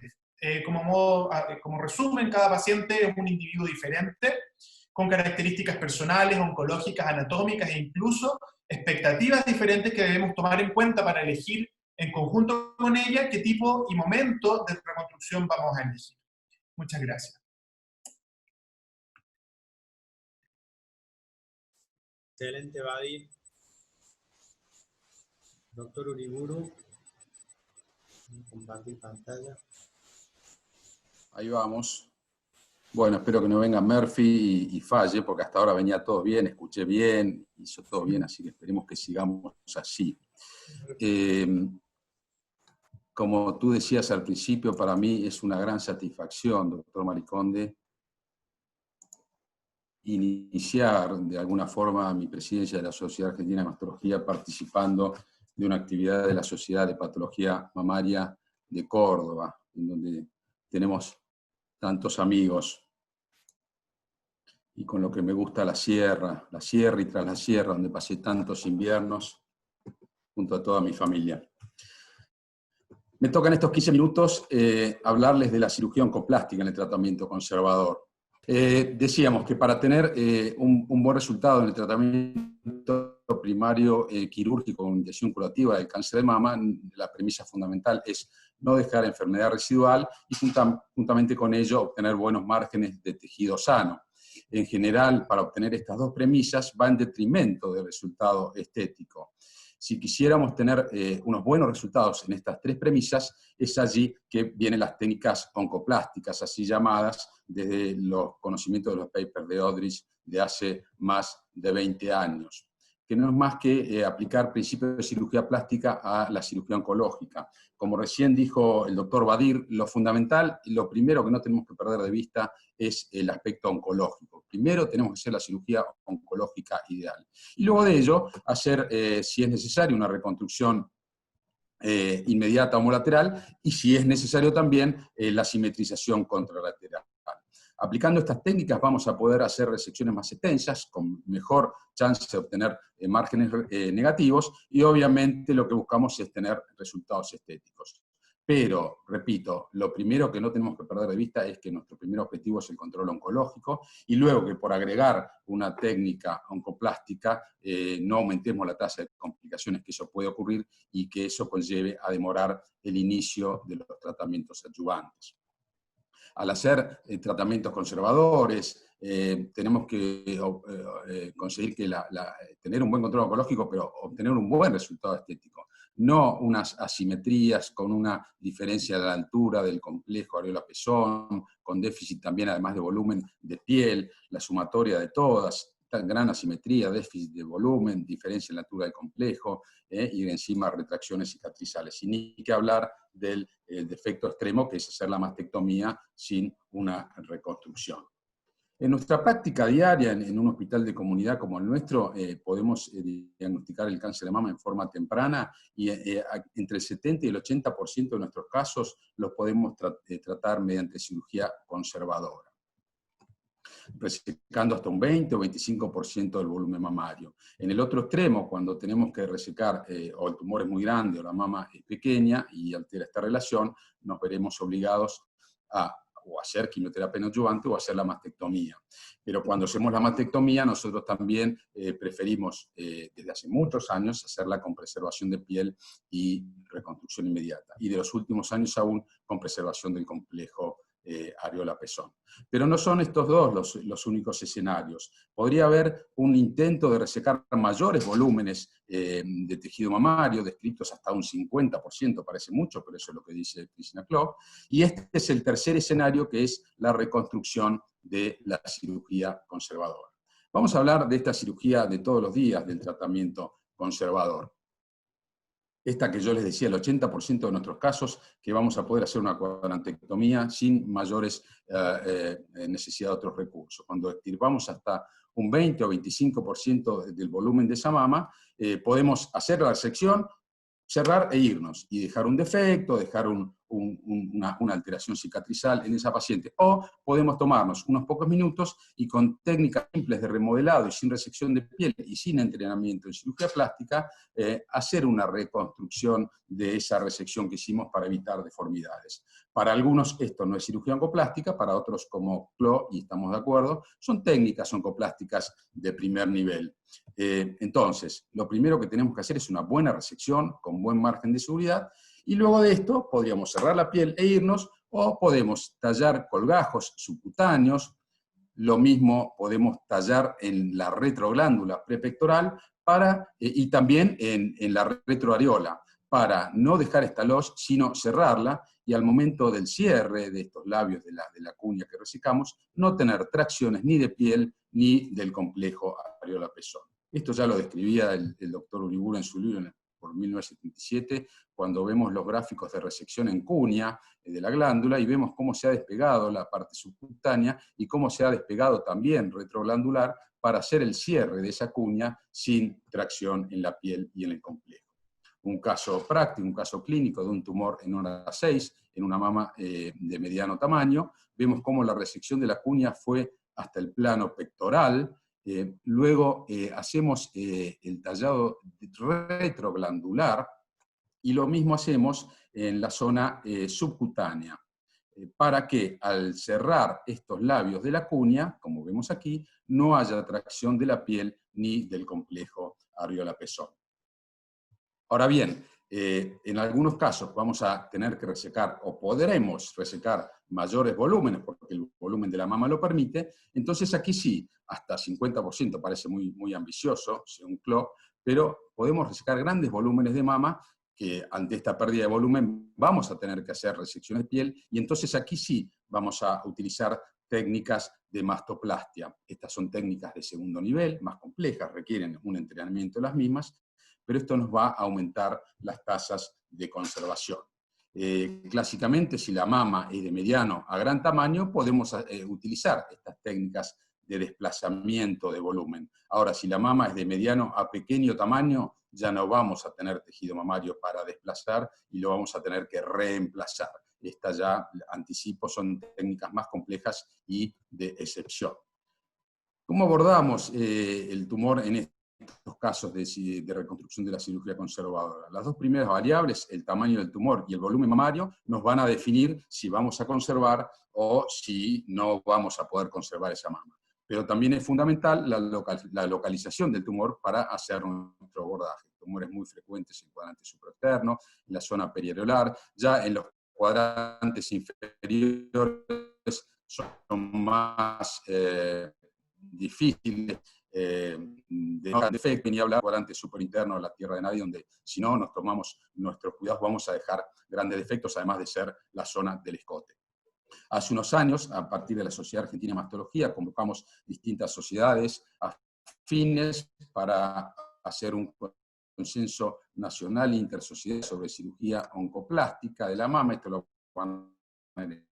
Como resumen, cada paciente es un individuo diferente, con características personales, oncológicas, anatómicas e incluso expectativas diferentes que debemos tomar en cuenta para elegir en conjunto con ella qué tipo y momento de reconstrucción vamos a elegir. Muchas gracias. Excelente, Badi. Doctor Uriburu, compartir pantalla. Ahí vamos. Bueno, espero que no venga Murphy y falle, porque hasta ahora venía todo bien, escuché bien, hizo todo bien, así que esperemos que sigamos así. Como tú decías al principio, para mí es una gran satisfacción, doctor Mariconde, iniciar de alguna forma mi presidencia de la Sociedad Argentina de Mastología participando de una actividad de la Sociedad de Patología Mamaria de Córdoba, en donde tenemos tantos amigos, y con lo que me gusta la sierra y tras la sierra, donde pasé tantos inviernos junto a toda mi familia. Me toca en estos 15 minutos hablarles de la cirugía oncoplástica en el tratamiento conservador. Decíamos que para tener un buen resultado en el tratamiento primario quirúrgico con intención curativa del cáncer de mama, la premisa fundamental es no dejar enfermedad residual y juntamente con ello obtener buenos márgenes de tejido sano. En general, para obtener estas dos premisas va en detrimento del resultado estético. Si quisiéramos tener unos buenos resultados en estas tres premisas, es allí que vienen las técnicas oncoplásticas, así llamadas, desde los conocimientos de los papers de Odrich de hace más de 20 años, que no es más que aplicar principios de cirugía plástica a la cirugía oncológica. Como recién dijo el doctor Badir, lo fundamental y lo primero que no tenemos que perder de vista es el aspecto oncológico. Primero tenemos que hacer la cirugía oncológica ideal. Y luego de ello, hacer, si es necesario, una reconstrucción inmediata homolateral, y si es necesario también la simetrización contralateral. Aplicando estas técnicas vamos a poder hacer resecciones más extensas, con mejor chance de obtener márgenes negativos, y obviamente lo que buscamos es tener resultados estéticos. Pero, repito, lo primero que no tenemos que perder de vista es que nuestro primer objetivo es el control oncológico, y luego que por agregar una técnica oncoplástica no aumentemos la tasa de complicaciones que eso puede ocurrir y que eso conlleve a demorar el inicio de los tratamientos adyuvantes. Al hacer tratamientos conservadores, tenemos que conseguir que tener un buen control oncológico, pero obtener un buen resultado estético. no unas asimetrías con una diferencia de la altura del complejo areola-pezón, con déficit también además de volumen de piel, la sumatoria de todas, tan gran asimetría, déficit de volumen, diferencia en la altura del complejo, y encima retracciones cicatrizales. Y ni que hablar del defecto extremo, que es hacer la mastectomía sin una reconstrucción. En nuestra práctica diaria, en un hospital de comunidad como el nuestro, podemos diagnosticar el cáncer de mama en forma temprana y entre el 70 y el 80% de nuestros casos los podemos tratar mediante cirugía conservadora, resecando hasta un 20 o 25% del volumen mamario. En el otro extremo, cuando tenemos que resecar o el tumor es muy grande o la mama es pequeña y altera esta relación, nos veremos obligados a o hacer quimioterapia neoadyuvante o hacer la mastectomía. Pero cuando hacemos la mastectomía, nosotros también preferimos, desde hace muchos años, hacerla con preservación de piel y reconstrucción inmediata. Y de los últimos años aún con preservación del complejo areola-pezón. Pero no son estos dos los únicos escenarios. Podría haber un intento de resecar mayores volúmenes de tejido mamario, descritos hasta un 50%, parece mucho, pero eso es lo que dice Cristina Klopp. Y este es el tercer escenario, que es la reconstrucción de la cirugía conservadora. Vamos a hablar de esta cirugía de todos los días, del tratamiento conservador. Esta que yo les decía, el 80% de nuestros casos, que vamos a poder hacer una cuadrantectomía sin mayores necesidad de otros recursos. Cuando extirpamos hasta un 20 o 25% del volumen de esa mama, podemos hacer la resección, cerrar e irnos, y dejar un defecto, dejar una alteración cicatrizal en esa paciente. O podemos tomarnos unos pocos minutos y con técnicas simples de remodelado y sin resección de piel y sin entrenamiento en cirugía plástica, hacer una reconstrucción de esa resección que hicimos para evitar deformidades. Para algunos esto no es cirugía oncoplástica, para otros como Clo, y estamos de acuerdo, son técnicas oncoplásticas de primer nivel. Entonces, lo primero que tenemos que hacer es una buena resección con buen margen de seguridad, y luego de esto podríamos cerrar la piel e irnos, o podemos tallar colgajos subcutáneos. Lo mismo podemos tallar en la retroglándula prepectoral y también en la retroareola, para no dejar esta los, sino cerrarla, y al momento del cierre de estos labios de la cuña que resecamos, no tener tracciones ni de piel ni del complejo areola-pezón. Esto ya lo describía el doctor Uriburu en su libro por 1977, cuando vemos los gráficos de resección en cuña de la glándula y vemos cómo se ha despegado la parte subcutánea y cómo se ha despegado también retroglandular para hacer el cierre de esa cuña sin tracción en la piel y en el complejo. Un caso práctico, un caso clínico de un tumor en hora 6, en una mama de mediano tamaño, vemos cómo la resección de la cuña fue hasta el plano pectoral. Luego hacemos el tallado retroglandular, y lo mismo hacemos en la zona subcutánea, para que al cerrar estos labios de la cuña, como vemos aquí, no haya tracción de la piel ni del complejo areola-pezón. Ahora bien, en algunos casos vamos a tener que resecar, o podremos resecar mayores volúmenes, porque el volumen de la mama lo permite. Entonces aquí sí, hasta 50% parece muy ambicioso, según Klopp, pero podemos resecar grandes volúmenes de mama, que ante esta pérdida de volumen vamos a tener que hacer resección de piel, y entonces aquí sí vamos a utilizar técnicas de mastoplastia. Estas son técnicas de segundo nivel, más complejas, requieren un entrenamiento de las mismas, pero esto nos va a aumentar las tasas de conservación. Clásicamente, si la mama es de mediano a gran tamaño, podemos utilizar estas técnicas de desplazamiento de volumen. Ahora, si la mama es de mediano a pequeño tamaño, ya no vamos a tener tejido mamario para desplazar y lo vamos a tener que reemplazar. Estas ya, anticipo, son técnicas más complejas y de excepción. ¿Cómo abordamos el tumor en estos casos de reconstrucción de la cirugía conservadora? Las dos primeras variables, el tamaño del tumor y el volumen mamario, nos van a definir si vamos a conservar o si no vamos a poder conservar esa mama. Pero también es fundamental la localización del tumor para hacer nuestro abordaje. Tumores muy frecuentes en el cuadrante supraexterno, en la zona periareolar, ya en los cuadrantes inferiores son más difíciles de no defecto, ni hablar cuadrante superinterno de la tierra de nadie, donde si no nos tomamos nuestros cuidados vamos a dejar grandes defectos, además de ser la zona del escote. Hace unos años, a partir de la Sociedad Argentina de Mastología, convocamos distintas sociedades afines para hacer un consenso nacional e intersociedad sobre cirugía oncoplástica de la mama. Esto lo van a ver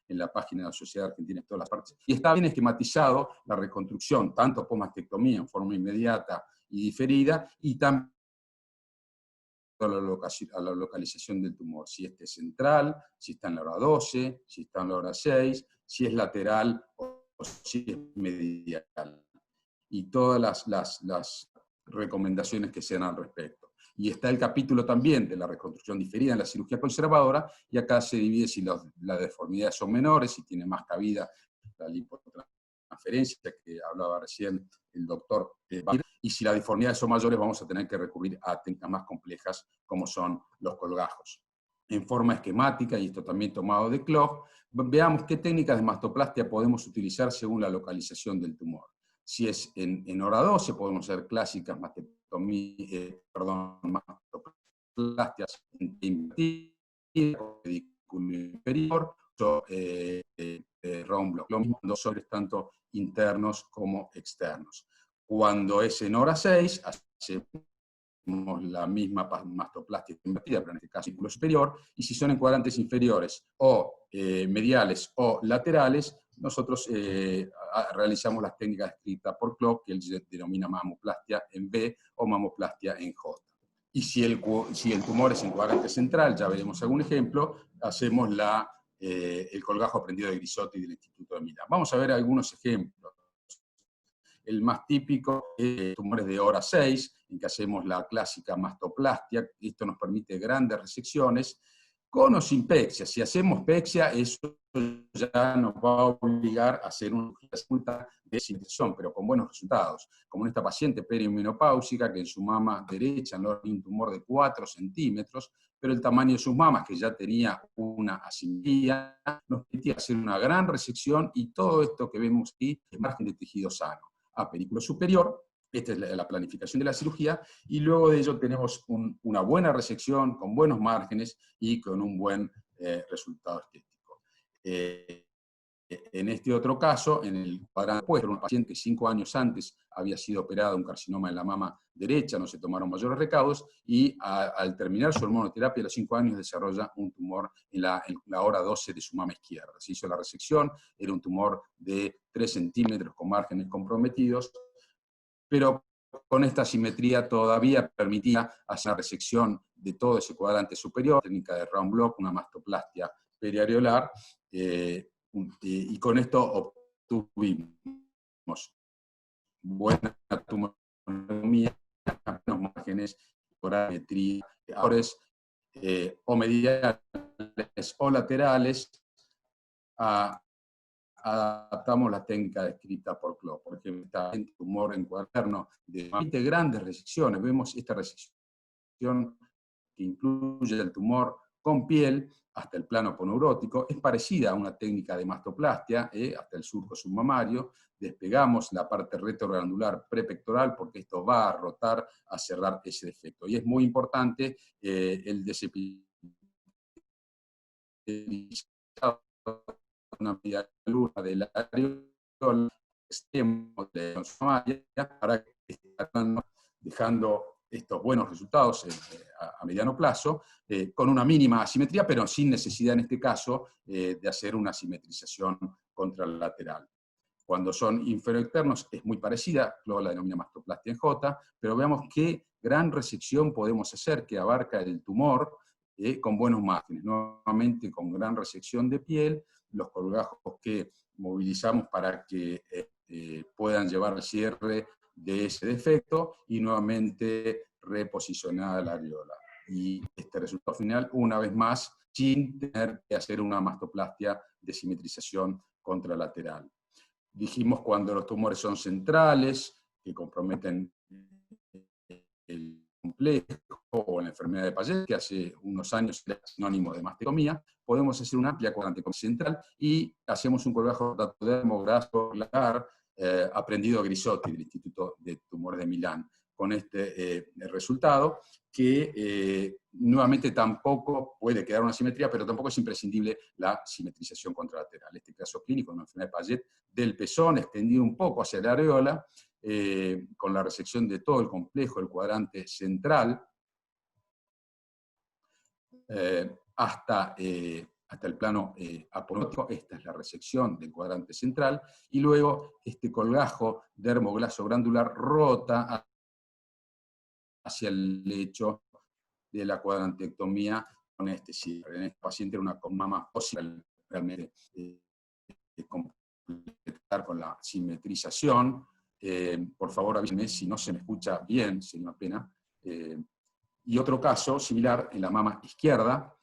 en la página de la Sociedad Argentina en todas las partes. Y está bien esquematizado la reconstrucción, tanto por mastectomía en forma inmediata y diferida, y también a la localización del tumor, si este es central, si está en la hora 12, si está en la hora 6, si es lateral o si es medial. Y todas las recomendaciones que se dan al respecto. Y está el capítulo también de la reconstrucción diferida en la cirugía conservadora, y acá se divide si las deformidades son menores, si tiene más cabida la lipotransferencia que hablaba recién el doctor y si las deformidades son mayores vamos a tener que recurrir a técnicas más complejas como son los colgajos. En forma esquemática, y esto también tomado de Clough, veamos qué técnicas de mastoplastia podemos utilizar según la localización del tumor. Si es en hora 12, podemos hacer clásicas mastoplastias invertidas, pedículo inferior, round block. Lo mismo en dosores tanto internos como externos. Cuando es en hora 6, hacemos la misma mastoplastia invertida, pero en este caso círculo superior, y si son en cuadrantes inferiores o mediales o laterales, nosotros realizamos las técnicas descritas por Clough, que él denomina mamoplastia en B o mamoplastia en J. Y si el tumor es en cuadrante central, ya veremos algún ejemplo, hacemos el colgajo prendido de Grisotti del Instituto de Milán. Vamos a ver algunos ejemplos. El más típico es tumores de hora 6, en que hacemos la clásica mastoplastia. Esto nos permite grandes resecciones, con o sin pexia. Si hacemos pexia, eso ya nos va a obligar a hacer una consulta de cicatrización, pero con buenos resultados. Como en esta paciente perimenopáusica, que en su mama derecha no tenía un tumor de 4 centímetros, pero el tamaño de sus mamas, que ya tenía una asimetría, nos permitía hacer una gran resección, y todo esto que vemos aquí es margen de tejido sano. A pedículo superior, esta es la planificación de la cirugía, y luego de ello tenemos una buena resección, con buenos márgenes y con un buen resultado estético. En este otro caso, en el cuadrante opuesto, un paciente que 5 años antes había sido operado de un carcinoma en la mama derecha, no se tomaron mayores recaudos, y al terminar su hormonoterapia a los 5 años desarrolla un tumor en la hora 12 de su mama izquierda. Se hizo la resección, era un tumor de 3 centímetros con márgenes comprometidos, pero con esta simetría todavía permitía hacer una resección de todo ese cuadrante superior, técnica de round block, una mastoplastia periareolar, y con esto obtuvimos buena tumonomía, buenos márgenes, parametría, o mediales o laterales. Adaptamos la técnica descrita por Clough. Por ejemplo, está en tumor en cuaderno de 20 grandes resecciones. Vemos esta resección que incluye el tumor con piel hasta el plano poneurótico. Es parecida a una técnica de mastoplastia, hasta el surco submamario. Despegamos la parte retroglandular prepectoral porque esto va a rotar, a cerrar ese defecto. Y es muy importante el desepilizado, una media luna del areola extremo de la mamaria, para que estén dejando estos buenos resultados a mediano plazo, con una mínima asimetría, pero sin necesidad en este caso de hacer una simetrización contralateral. Cuando son inferoexternos es muy parecida, luego la denomina mastoplastia en J, pero veamos qué gran resección podemos hacer que abarca el tumor con buenos márgenes, nuevamente con gran resección de piel, los colgajos que movilizamos para que puedan llevar al cierre de ese defecto, y nuevamente reposicionada la areola. Y este resultado final, una vez más, sin tener que hacer una mastoplastia de simetrización contralateral. Dijimos cuando los tumores son centrales, que comprometen el complejo o la enfermedad de Payet, que hace unos años era sinónimo de mastectomía, podemos hacer una amplia cuadrante central y hacemos un colgajo rotadodermo graso aprendido Grisotti del Instituto de Tumores de Milán, con este resultado, que nuevamente tampoco puede quedar una simetría, pero tampoco es imprescindible la simetrización contralateral. Este caso clínico, una enfermedad de Paget del pezón, extendido un poco hacia la areola, con la resección de todo el complejo, el cuadrante central, hasta el plano aponeurótico. Esta es la resección del cuadrante central, y luego este colgajo dermoglasoglandular rota hacia el lecho de la cuadrantectomía con este cierre. En este paciente era una mama posible realmente completar con la simetrización. Por favor avísenme si no se me escucha bien, sería una pena. Y otro caso similar en la mama izquierda,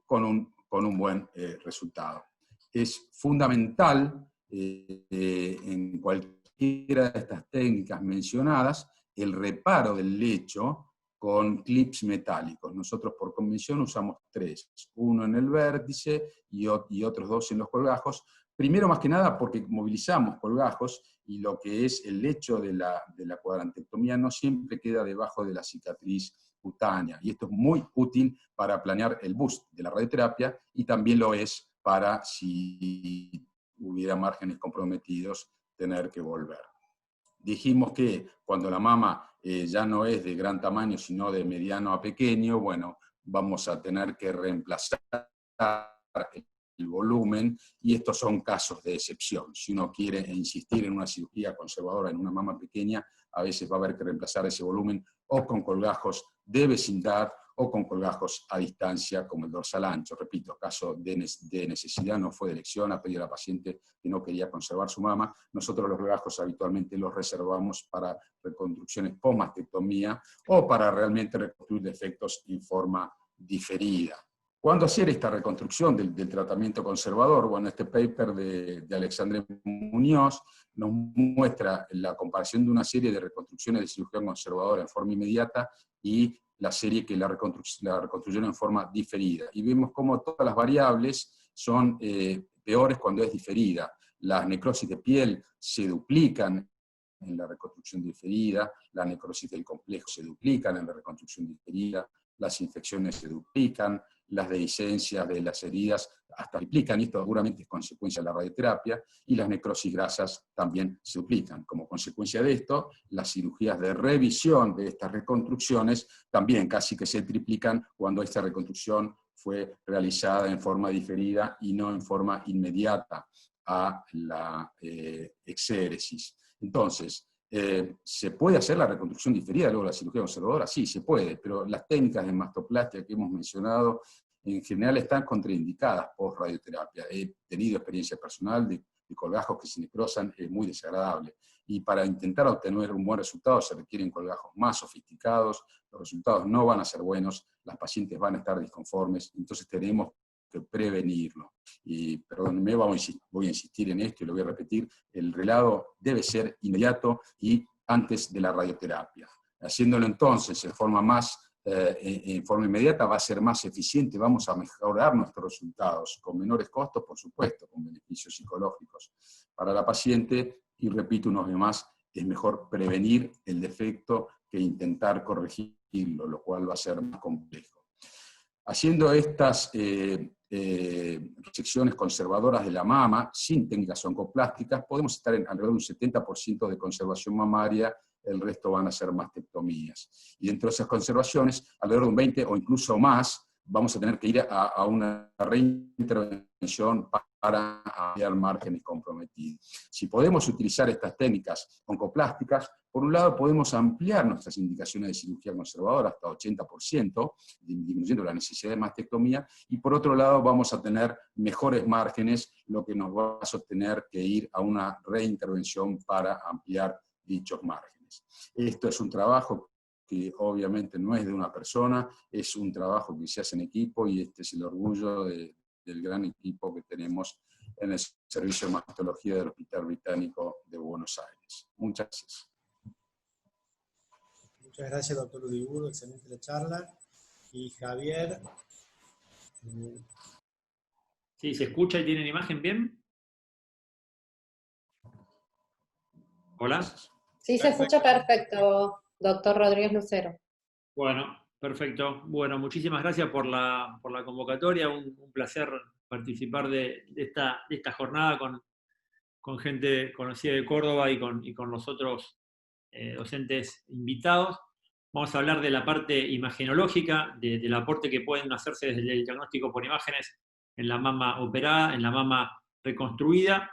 con un buen resultado. Es fundamental en cualquiera de estas técnicas mencionadas el reparo del lecho con clips metálicos. Nosotros por convención usamos 3, uno en el vértice y otros 2 en los colgajos. Primero, más que nada, porque movilizamos colgajos y lo que es el lecho de la cuadrantectomía no siempre queda debajo de la cicatriz cutánea, y esto es muy útil para planear el boost de la radioterapia, y también lo es para, si hubiera márgenes comprometidos, tener que volver. Dijimos que cuando la mama ya no es de gran tamaño, sino de mediano a pequeño, bueno, vamos a tener que reemplazar el volumen, y estos son casos de excepción. Si uno quiere insistir en una cirugía conservadora en una mama pequeña, a veces va a haber que reemplazar ese volumen o con colgajos de vecindad o con colgajos a distancia como el dorsal ancho. Repito, caso de necesidad, no fue de elección, a pedir a la paciente que no quería conservar su mama. Nosotros los colgajos habitualmente los reservamos para reconstrucciones post-mastectomía o para realmente reconstruir defectos en forma diferida. ¿Cuándo hacer esta reconstrucción del tratamiento conservador? Bueno, este paper de Alexandre Muñoz nos muestra la comparación de una serie de reconstrucciones de cirugía conservadora en forma inmediata y la serie que la reconstruyeron en forma diferida. Y vemos cómo todas las variables son peores cuando es diferida. Las necrosis de piel se duplican en la reconstrucción diferida, la necrosis del complejo se duplican en la reconstrucción diferida, las infecciones se duplican, las dehiscencias de las heridas hasta triplican, y esto seguramente es consecuencia de la radioterapia, y las necrosis grasas también se duplican. Como consecuencia de esto, las cirugías de revisión de estas reconstrucciones también casi que se triplican cuando esta reconstrucción fue realizada en forma diferida y no en forma inmediata a la exéresis. Entonces, ¿se puede hacer la reconstrucción diferida luego de la cirugía conservadora? Sí, se puede, pero las técnicas de mastoplastia que hemos mencionado en general están contraindicadas por radioterapia. He tenido experiencia personal de colgajos que se necrosan, es muy desagradable. Y para intentar obtener un buen resultado se requieren colgajos más sofisticados, los resultados no van a ser buenos, las pacientes van a estar disconformes, entonces tenemos que prevenirlo. Y, perdónenme, voy a insistir en esto y lo voy a repetir, el relado debe ser inmediato y antes de la radioterapia. Haciéndolo entonces en forma inmediata va a ser más eficiente, vamos a mejorar nuestros resultados, con menores costos, por supuesto, con beneficios psicológicos para la paciente, y repito una vez más, es mejor prevenir el defecto que intentar corregirlo, lo cual va a ser más complejo. Haciendo estas resecciones conservadoras de la mama, sin técnicas oncoplásticas, podemos estar en alrededor de un 70% de conservación mamaria, el resto van a ser mastectomías. Y dentro de esas conservaciones, alrededor de un 20 o incluso más, vamos a tener que ir a una reintervención para ampliar márgenes comprometidos. Si podemos utilizar estas técnicas oncoplásticas, por un lado podemos ampliar nuestras indicaciones de cirugía conservadora hasta 80%, disminuyendo la necesidad de mastectomía, y por otro lado vamos a tener mejores márgenes, lo que nos va a sostener que ir a una reintervención para ampliar dichos márgenes. Esto es un trabajo que obviamente no es de una persona, es un trabajo que se hace en equipo, y este es el orgullo del gran equipo que tenemos en el Servicio de Mastología del Hospital Británico de Buenos Aires. Muchas gracias. Muchas gracias, doctor Udiburu, excelente la charla. Y Javier. Sí, ¿se escucha y tienen imagen bien? ¿Hola? Sí, se escucha perfecto, doctor Rodríguez Lucero. Bueno, perfecto. Bueno, muchísimas gracias por la convocatoria. Un placer participar de esta jornada con gente conocida de Córdoba y con los otros docentes invitados. Vamos a hablar de la parte imagenológica, del aporte que pueden hacerse desde el diagnóstico por imágenes en la mama operada, en la mama reconstruida.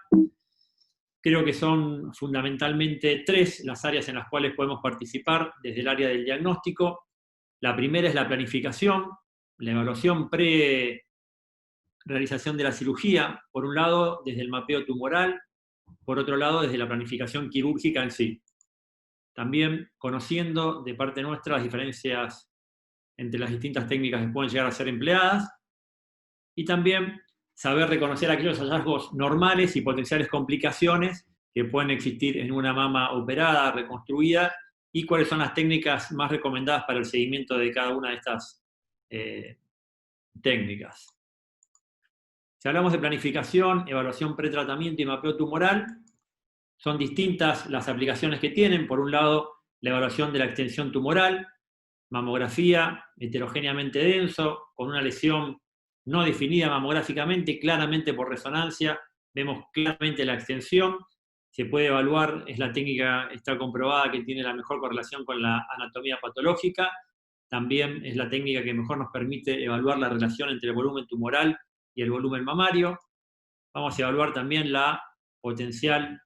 Creo que son fundamentalmente 3 las áreas en las cuales podemos participar desde el área del diagnóstico. La primera es la planificación, la evaluación pre-realización de la cirugía, por un lado desde el mapeo tumoral, por otro lado desde la planificación quirúrgica en sí. También conociendo de parte nuestra las diferencias entre las distintas técnicas que pueden llegar a ser empleadas, y también saber reconocer aquellos hallazgos normales y potenciales complicaciones que pueden existir en una mama operada, reconstruida, y cuáles son las técnicas más recomendadas para el seguimiento de cada una de estas técnicas. Si hablamos de planificación, evaluación pretratamiento y mapeo tumoral, son distintas las aplicaciones que tienen. Por un lado, la evaluación de la extensión tumoral, mamografía heterogéneamente denso, con una lesión no definida mamográficamente, claramente por resonancia, vemos claramente la extensión, se puede evaluar, es la técnica, está comprobada que tiene la mejor correlación con la anatomía patológica, también es la técnica que mejor nos permite evaluar la relación entre el volumen tumoral y el volumen mamario. Vamos a evaluar también la potencial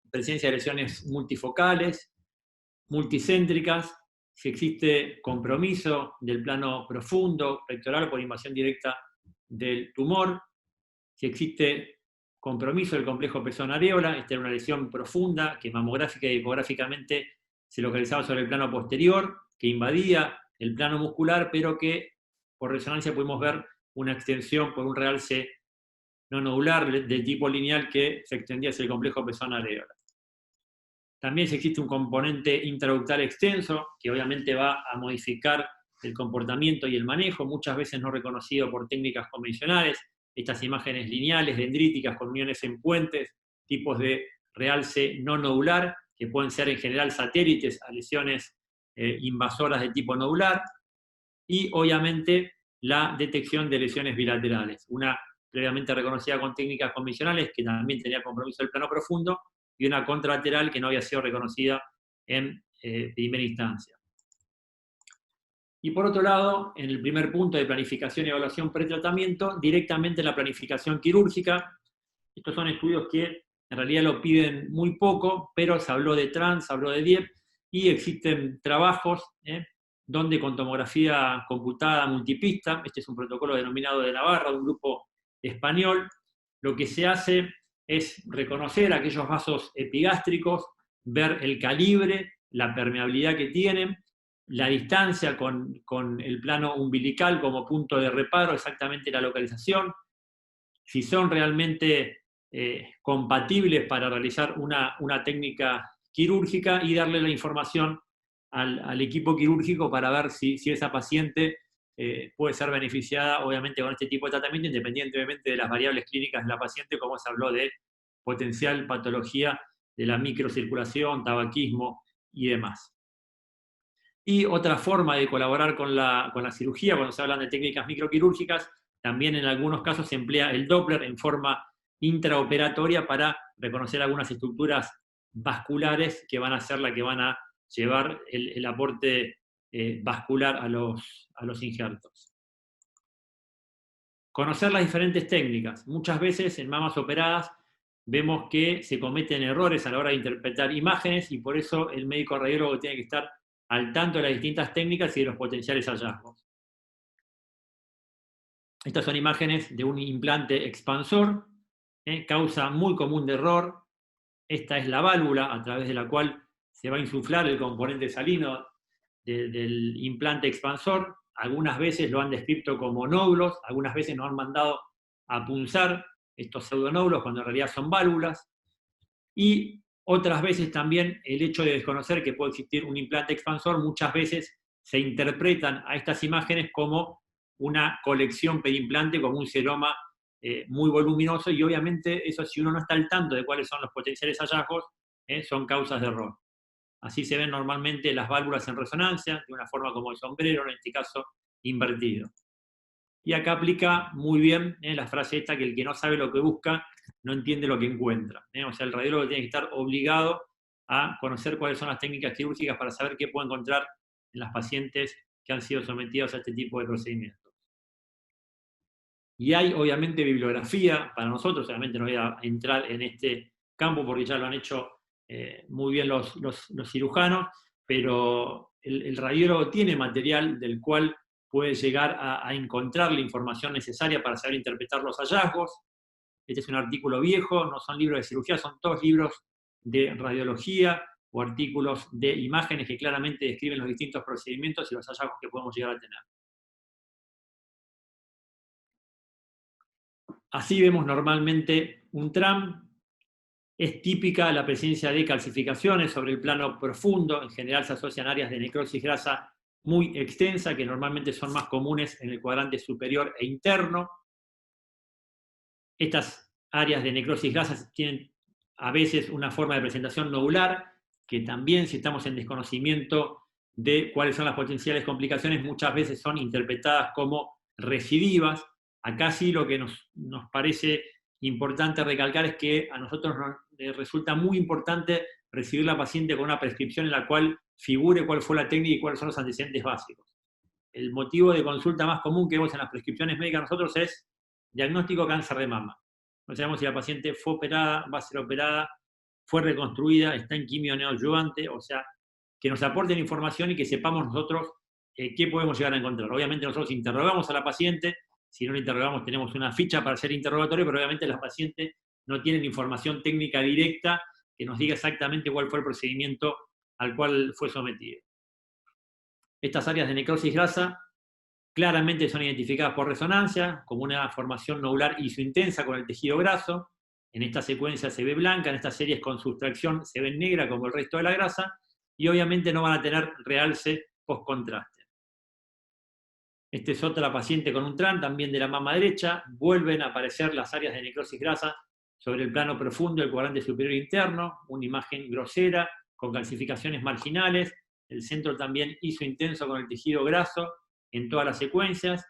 presencia de lesiones multifocales, multicéntricas, si existe compromiso del plano profundo, pectoral por invasión directa del tumor, si existe compromiso del complejo pezón-areola, esta era una lesión profunda que mamográfica y ecográficamente se localizaba sobre el plano posterior, que invadía el plano muscular, pero que por resonancia pudimos ver una extensión por un realce no nodular de tipo lineal que se extendía hacia el complejo pezón-areola. También si existe un componente intraductal extenso, que obviamente va a modificar el comportamiento y el manejo, muchas veces no reconocido por técnicas convencionales, estas imágenes lineales, dendríticas, con uniones en puentes, tipos de realce no nodular, que pueden ser en general satélites a lesiones invasoras de tipo nodular, y obviamente la detección de lesiones bilaterales, una previamente reconocida con técnicas convencionales, que también tenía compromiso del plano profundo, y una contralateral que no había sido reconocida en primera instancia. Y por otro lado, en el primer punto de planificación y evaluación pretratamiento, directamente en la planificación quirúrgica. Estos son estudios que en realidad lo piden muy poco, pero se habló de TRAN, se habló de DIEP, y existen trabajos donde con tomografía computada multipista, este es un protocolo denominado de Navarra, de un grupo español, lo que se hace es reconocer aquellos vasos epigástricos, ver el calibre, la permeabilidad que tienen, la distancia con el plano umbilical como punto de reparo, exactamente la localización, si son realmente compatibles para realizar una técnica quirúrgica, y darle la información al equipo quirúrgico para ver si esa paciente puede ser beneficiada, obviamente, con este tipo de tratamiento, independientemente de las variables clínicas de la paciente, como se habló de potencial patología de la microcirculación, tabaquismo y demás. Y otra forma de colaborar con la cirugía, cuando se hablan de técnicas microquirúrgicas, también en algunos casos se emplea el Doppler en forma intraoperatoria para reconocer algunas estructuras vasculares que van a ser las que van a llevar el aporte vascular a los injertos. Conocer las diferentes técnicas. Muchas veces en mamas operadas vemos que se cometen errores a la hora de interpretar imágenes, y por eso el médico radiólogo tiene que estar al tanto de las distintas técnicas y de los potenciales hallazgos. Estas son imágenes de un implante expansor, causa muy común de error. Esta es la válvula a través de la cual se va a insuflar el componente salino del implante expansor. Algunas veces lo han descrito como nódulos, algunas veces nos han mandado a punzar estos pseudonódulos cuando en realidad son válvulas. Y otras veces también el hecho de desconocer que puede existir un implante expansor, muchas veces se interpretan a estas imágenes como una colección perimplante, como un seroma muy voluminoso, y obviamente eso, si uno no está al tanto de cuáles son los potenciales hallazgos, son causas de error. Así se ven normalmente las válvulas en resonancia, de una forma como el sombrero, en este caso invertido. Y acá aplica muy bien la frase esta, que el que no sabe lo que busca, no entiende lo que encuentra. O sea, el radiólogo tiene que estar obligado a conocer cuáles son las técnicas quirúrgicas para saber qué puede encontrar en las pacientes que han sido sometidos a este tipo de procedimientos. Y hay, obviamente, bibliografía para nosotros. Obviamente no voy a entrar en este campo porque ya lo han hecho muy bien los cirujanos, pero el radiólogo tiene material del cual puede llegar a encontrar la información necesaria para saber interpretar los hallazgos. Este es un artículo viejo, no son libros de cirugía, son todos libros de radiología o artículos de imágenes que claramente describen los distintos procedimientos y los hallazgos que podemos llegar a tener. Así vemos normalmente un TRAM. Es típica la presencia de calcificaciones sobre el plano profundo. En general se asocian áreas de necrosis grasa muy extensa, que normalmente son más comunes en el cuadrante superior e interno. Estas áreas de necrosis grasa tienen a veces una forma de presentación nodular, que también, si estamos en desconocimiento de cuáles son las potenciales complicaciones, muchas veces son interpretadas como recidivas. Acá sí lo que nos parece importante recalcar es que a nosotros nos resulta muy importante recibir la paciente con una prescripción en la cual figure cuál fue la técnica y cuáles son los antecedentes básicos. El motivo de consulta más común que vemos en las prescripciones médicas nosotros es diagnóstico cáncer de mama. No sabemos si la paciente fue operada, va a ser operada, fue reconstruida, está en quimio neoadyuvante, o sea, que nos aporten información y que sepamos nosotros qué podemos llegar a encontrar. Obviamente nosotros interrogamos a la paciente, si no la interrogamos tenemos una ficha para hacer interrogatorio, pero obviamente las pacientes no tienen información técnica directa que nos diga exactamente cuál fue el procedimiento al cual fue sometido. Estas áreas de necrosis grasa claramente son identificadas por resonancia, como una formación nodular isointensa con el tejido graso. En esta secuencia se ve blanca, en estas series con sustracción se ve negra como el resto de la grasa, y obviamente no van a tener realce post-contraste. Esta es otra paciente con un TRAM, también de la mama derecha. Vuelven a aparecer las áreas de necrosis grasa sobre el plano profundo del cuadrante superior interno, una imagen grosera, con calcificaciones marginales, el centro también isointenso con el tejido graso en todas las secuencias.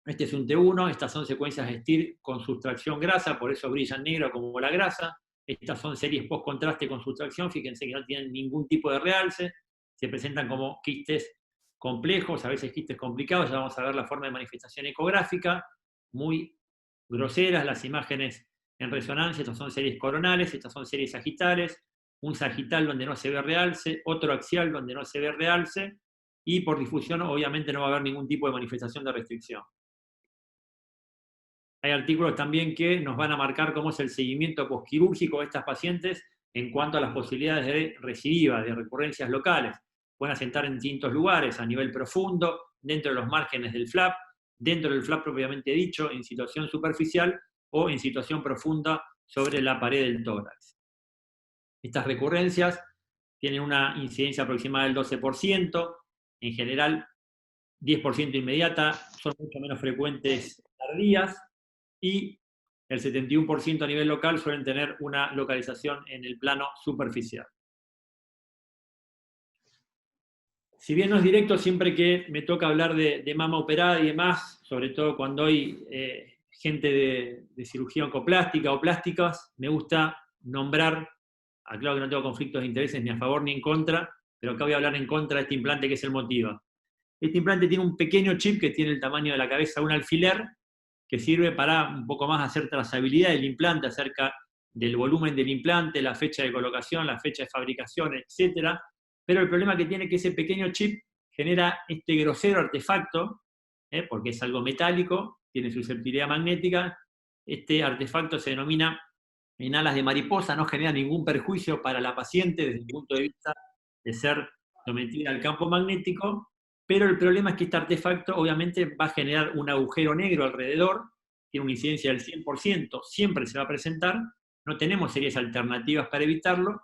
Este es un T1, estas son secuencias de STIR con sustracción grasa, por eso brillan negro como la grasa. Estas son series post-contraste con sustracción, fíjense que no tienen ningún tipo de realce, se presentan como quistes complejos, a veces quistes complicados. Ya vamos a ver la forma de manifestación ecográfica, muy groseras las imágenes en resonancia. Estas son series coronales, estas son series sagitales, un sagital donde no se ve realce, otro axial donde no se ve realce, y por difusión obviamente no va a haber ningún tipo de manifestación de restricción. Hay artículos también que nos van a marcar cómo es el seguimiento posquirúrgico de estas pacientes en cuanto a las posibilidades de recidiva, de recurrencias locales. Pueden asentar en distintos lugares, a nivel profundo, dentro de los márgenes del flap, dentro del flap propiamente dicho, en situación superficial o en situación profunda sobre la pared del tórax. Estas recurrencias tienen una incidencia aproximada del 12%, en general 10% inmediata, son mucho menos frecuentes tardías, y el 71% a nivel local suelen tener una localización en el plano superficial. Si bien no es directo, siempre que me toca hablar de mama operada y demás, sobre todo cuando hay gente de cirugía oncoplástica o plásticas, me gusta nombrar, aclaro que no tengo conflictos de intereses ni a favor ni en contra, pero acá voy a hablar en contra de este implante que es el Motiva. Este implante tiene un pequeño chip que tiene el tamaño de la cabeza de un alfiler, que sirve para un poco más hacer trazabilidad del implante acerca del volumen del implante, la fecha de colocación, la fecha de fabricación, etc. Pero el problema que tiene es que ese pequeño chip genera este grosero artefacto, porque es algo metálico, tiene susceptibilidad magnética. Este artefacto se denomina en alas de mariposa, no genera ningún perjuicio para la paciente desde el punto de vista de ser sometida al campo magnético, pero el problema es que este artefacto obviamente va a generar un agujero negro alrededor, tiene una incidencia del 100%, siempre se va a presentar, no tenemos series alternativas para evitarlo,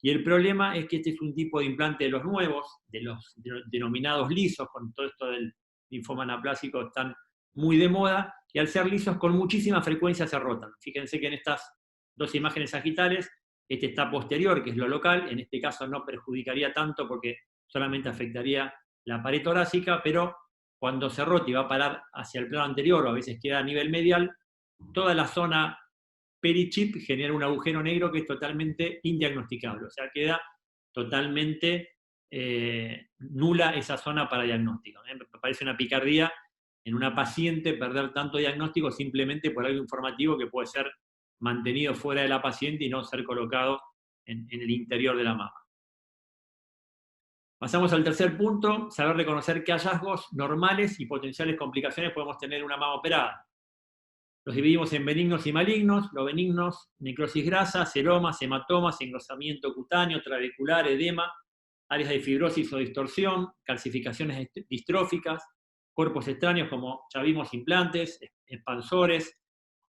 y el problema es que este es un tipo de implante de los nuevos, de los denominados lisos, con todo esto del linfoma anaplásico están muy de moda, y al ser lisos con muchísima frecuencia se rotan. Fíjense que en estas dos imágenes sagitales Este está posterior, que es lo local, en este caso no perjudicaría tanto porque solamente afectaría la pared torácica, pero cuando se rota y va a parar hacia el plano anterior o a veces queda a nivel medial, toda la zona perichip genera un agujero negro que es totalmente indiagnosticable, o sea, queda totalmente nula esa zona para diagnóstico. Me parece una picardía en una paciente perder tanto diagnóstico simplemente por algo informativo que puede ser mantenido fuera de la paciente y no ser colocado en el interior de la mama. Pasamos al tercer punto, saber reconocer qué hallazgos normales y potenciales complicaciones podemos tener en una mama operada. Los dividimos en benignos y malignos. Los benignos, necrosis grasa, seromas, hematomas, engrosamiento cutáneo, trabecular, edema, áreas de fibrosis o distorsión, calcificaciones distróficas, cuerpos extraños como ya vimos implantes, expansores,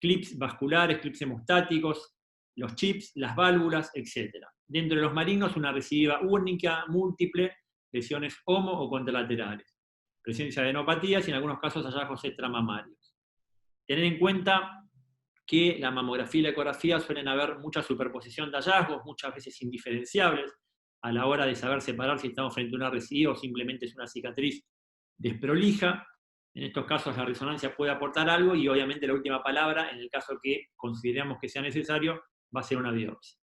clips vasculares, clips hemostáticos, los chips, las válvulas, etc. Dentro de los malignos, una recidiva única, múltiple, lesiones homo o contralaterales, presencia de adenopatías y en algunos casos hallazgos extramamarios. Tener en cuenta que la mamografía y la ecografía suelen haber mucha superposición de hallazgos, muchas veces indiferenciables, a la hora de saber separar si estamos frente a una recidiva o simplemente es una cicatriz desprolija. En estos casos la resonancia puede aportar algo y obviamente la última palabra, en el caso que consideremos que sea necesario, va a ser una biopsia.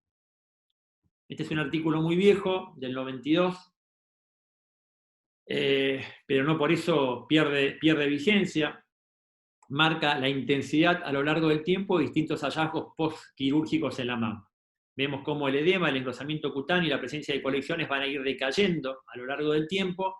Este es un artículo muy viejo, del 92, pero no por eso pierde vigencia. Marca la intensidad a lo largo del tiempo de distintos hallazgos postquirúrgicos en la mama. Vemos cómo el edema, el engrosamiento cutáneo y la presencia de colecciones van a ir decayendo a lo largo del tiempo,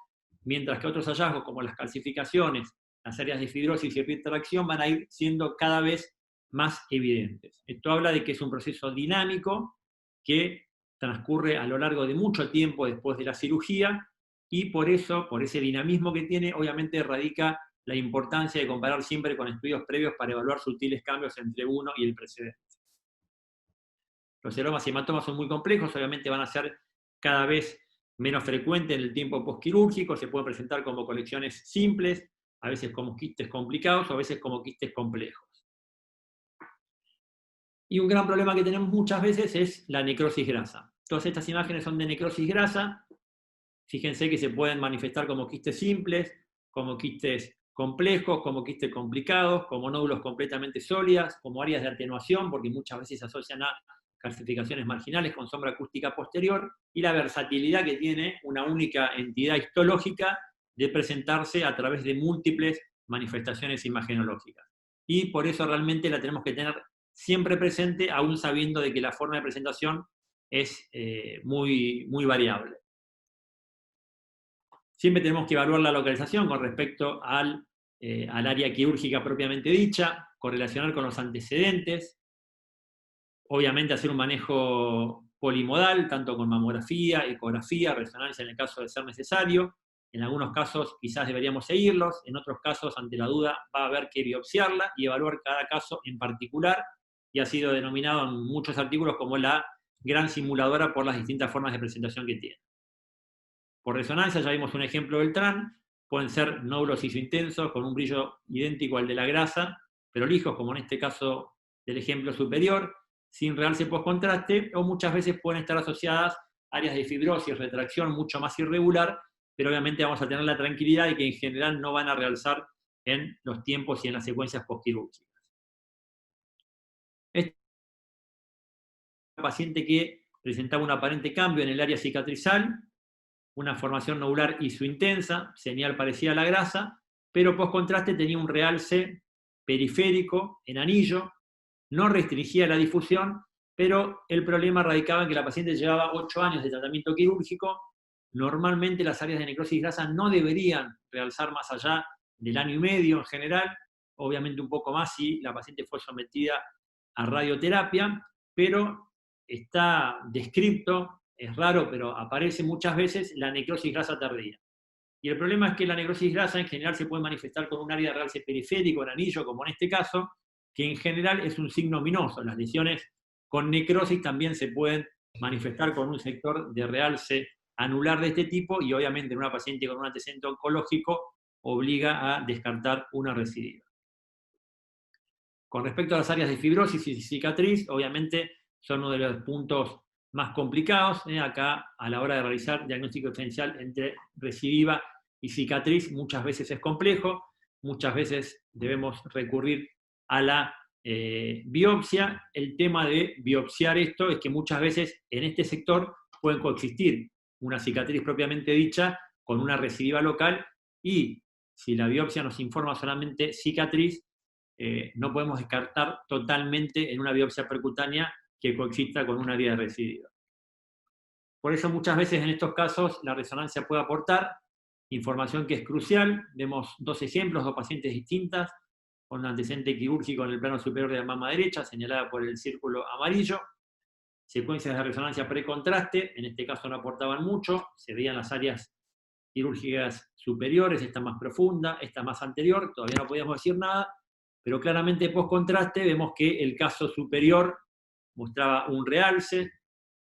mientras que otros hallazgos como las calcificaciones, las áreas de fibrosis y retracción van a ir siendo cada vez más evidentes. Esto habla de que es un proceso dinámico que transcurre a lo largo de mucho tiempo después de la cirugía y por eso, por ese dinamismo que tiene, obviamente radica la importancia de comparar siempre con estudios previos para evaluar sutiles cambios entre uno y el precedente. Los seromas y hematomas son muy complejos, obviamente van a ser cada vez menos frecuentes en el tiempo postquirúrgico, se pueden presentar como colecciones simples, a veces como quistes complicados o a veces como quistes complejos. Y un gran problema que tenemos muchas veces es la necrosis grasa. Todas estas imágenes son de necrosis grasa. Fíjense que se pueden manifestar como quistes simples, como quistes complejos, como quistes complicados, como nódulos completamente sólidas, como áreas de atenuación, porque muchas veces se asocian a calcificaciones marginales con sombra acústica posterior, y la versatilidad que tiene una única entidad histológica de presentarse a través de múltiples manifestaciones imagenológicas. Y por eso realmente la tenemos que tener siempre presente, aún sabiendo de que la forma de presentación es muy variable. Siempre tenemos que evaluar la localización con respecto al área quirúrgica propiamente dicha, correlacionar con los antecedentes, obviamente hacer un manejo polimodal, tanto con mamografía, ecografía, resonancia en el caso de ser necesario. En algunos casos quizás deberíamos seguirlos, en otros casos, ante la duda, va a haber que biopsiarla y evaluar cada caso en particular, y ha sido denominado en muchos artículos como la gran simuladora por las distintas formas de presentación que tiene. Por resonancia, ya vimos un ejemplo del TRAN, pueden ser nódulos isointensos con un brillo idéntico al de la grasa, pero lijos, como en este caso del ejemplo superior, sin realce post-contraste, o muchas veces pueden estar asociadas áreas de fibrosis, retracción mucho más irregular, pero obviamente vamos a tener la tranquilidad de que en general no van a realzar en los tiempos y en las secuencias postquirúrgicas. Este es un paciente que presentaba un aparente cambio en el área cicatrizal, una formación nodular isointensa, señal parecida a la grasa, pero post-contraste tenía un realce periférico en anillo, no restringía la difusión, pero el problema radicaba en que la paciente llevaba 8 años de tratamiento quirúrgico. Normalmente las áreas de necrosis grasa no deberían realzar más allá del año y medio en general, obviamente un poco más si la paciente fue sometida a radioterapia, pero está descrito, es raro, pero aparece muchas veces la necrosis grasa tardía. Y el problema es que la necrosis grasa en general se puede manifestar con un área de realce periférico, en anillo, como en este caso, que en general es un signo ominoso. Las lesiones con necrosis también se pueden manifestar con un sector de realce anular de este tipo, y obviamente en una paciente con un antecedente oncológico obliga a descartar una recidiva. Con respecto a las áreas de fibrosis y cicatriz, obviamente son uno de los puntos más complicados. Acá, a la hora de realizar diagnóstico diferencial entre recidiva y cicatriz, muchas veces es complejo, muchas veces debemos recurrir a la biopsia. El tema de biopsiar esto es que muchas veces en este sector pueden coexistir una cicatriz propiamente dicha con una recidiva local, y si la biopsia nos informa solamente cicatriz, no podemos descartar totalmente en una biopsia percutánea que coexista con una vía de recidiva. Por eso muchas veces en estos casos la resonancia puede aportar información que es crucial. Vemos dos ejemplos, dos pacientes distintas, con un antecedente quirúrgico en el plano superior de la mama derecha, señalada por el círculo amarillo. Secuencias de resonancia precontraste, en este caso no aportaban mucho, se veían las áreas quirúrgicas superiores, esta más profunda, esta más anterior, todavía no podíamos decir nada, pero claramente post-contraste vemos que el caso superior mostraba un realce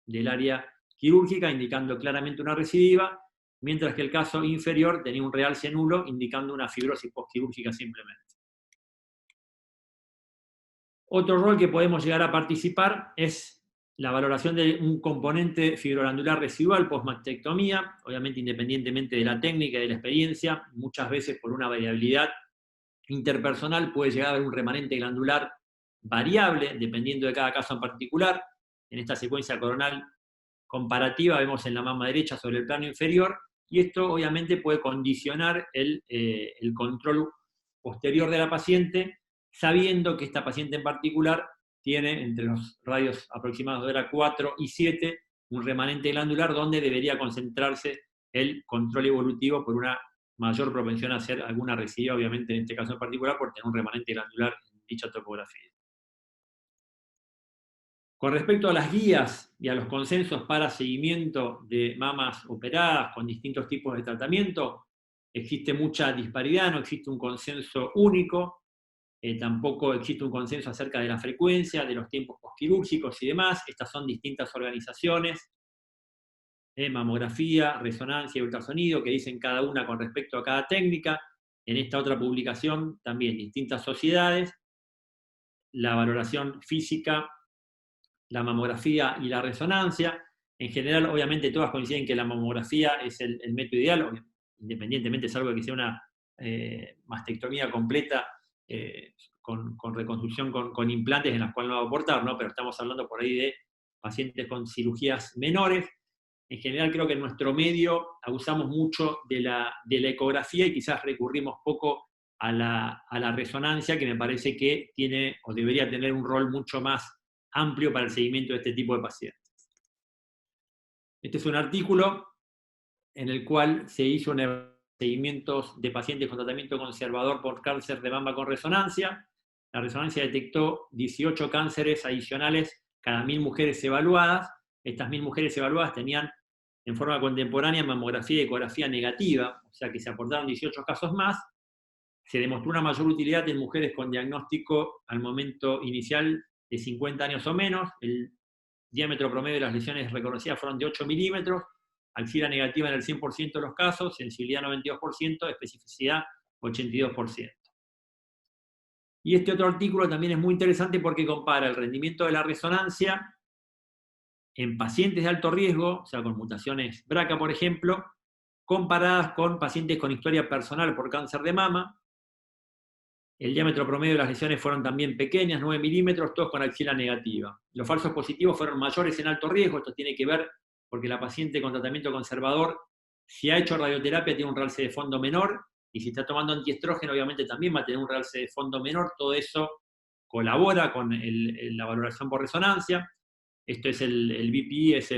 del área quirúrgica, indicando claramente una recidiva, mientras que el caso inferior tenía un realce nulo, indicando una fibrosis postquirúrgica simplemente. Otro rol que podemos llegar a participar es la valoración de un componente fibroglandular residual postmastectomía, obviamente independientemente de la técnica y de la experiencia, muchas veces por una variabilidad interpersonal puede llegar a haber un remanente glandular variable, dependiendo de cada caso en particular. En esta secuencia coronal comparativa vemos en la mama derecha sobre el plano inferior, y esto obviamente puede condicionar el control posterior de la paciente, sabiendo que esta paciente en particular tiene entre los radios aproximados de hora 4 y 7 un remanente glandular donde debería concentrarse el control evolutivo por una mayor propensión a hacer alguna recidiva, obviamente en este caso en particular, por tener un remanente glandular en dicha topografía. Con respecto a las guías y a los consensos para seguimiento de mamas operadas con distintos tipos de tratamiento, existe mucha disparidad, no existe un consenso único, tampoco existe un consenso acerca de la frecuencia, de los tiempos postquirúrgicos y demás. Estas son distintas organizaciones, mamografía, resonancia y ultrasonido, que dicen cada una con respecto a cada técnica. En esta otra publicación también distintas sociedades, la valoración física, la mamografía y la resonancia. En general, obviamente, todas coinciden que la mamografía es el método ideal, independientemente, salvo que sea una mastectomía completa con reconstrucción con implantes en las cuales no va a aportar, ¿no? Pero estamos hablando por ahí de pacientes con cirugías menores. En general creo que en nuestro medio abusamos mucho de la ecografía y quizás recurrimos poco a la resonancia, que me parece que tiene o debería tener un rol mucho más amplio para el seguimiento de este tipo de pacientes. Este es un artículo en el cual se hizo seguimientos de pacientes con tratamiento conservador por cáncer de mama con resonancia. La resonancia detectó 18 cánceres adicionales cada 1000 mujeres evaluadas. Estas 1000 mujeres evaluadas tenían en forma contemporánea mamografía y ecografía negativa, o sea que se aportaron 18 casos más. Se demostró una mayor utilidad en mujeres con diagnóstico al momento inicial de 50 años o menos. El diámetro promedio de las lesiones reconocidas fueron de 8 milímetros, axila negativa en el 100% de los casos, sensibilidad 92%, especificidad 82%. Y este otro artículo también es muy interesante porque compara el rendimiento de la resonancia en pacientes de alto riesgo, o sea, con mutaciones BRCA, por ejemplo, comparadas con pacientes con historia personal por cáncer de mama. El diámetro promedio de las lesiones fueron también pequeñas, 9 milímetros, todos con axila negativa. Los falsos positivos fueron mayores en alto riesgo. Esto tiene que ver porque la paciente con tratamiento conservador, si ha hecho radioterapia, tiene un realce de fondo menor, y si está tomando antiestrógeno, obviamente también va a tener un realce de fondo menor. Todo eso colabora con la valoración por resonancia. Esto es el BPI, es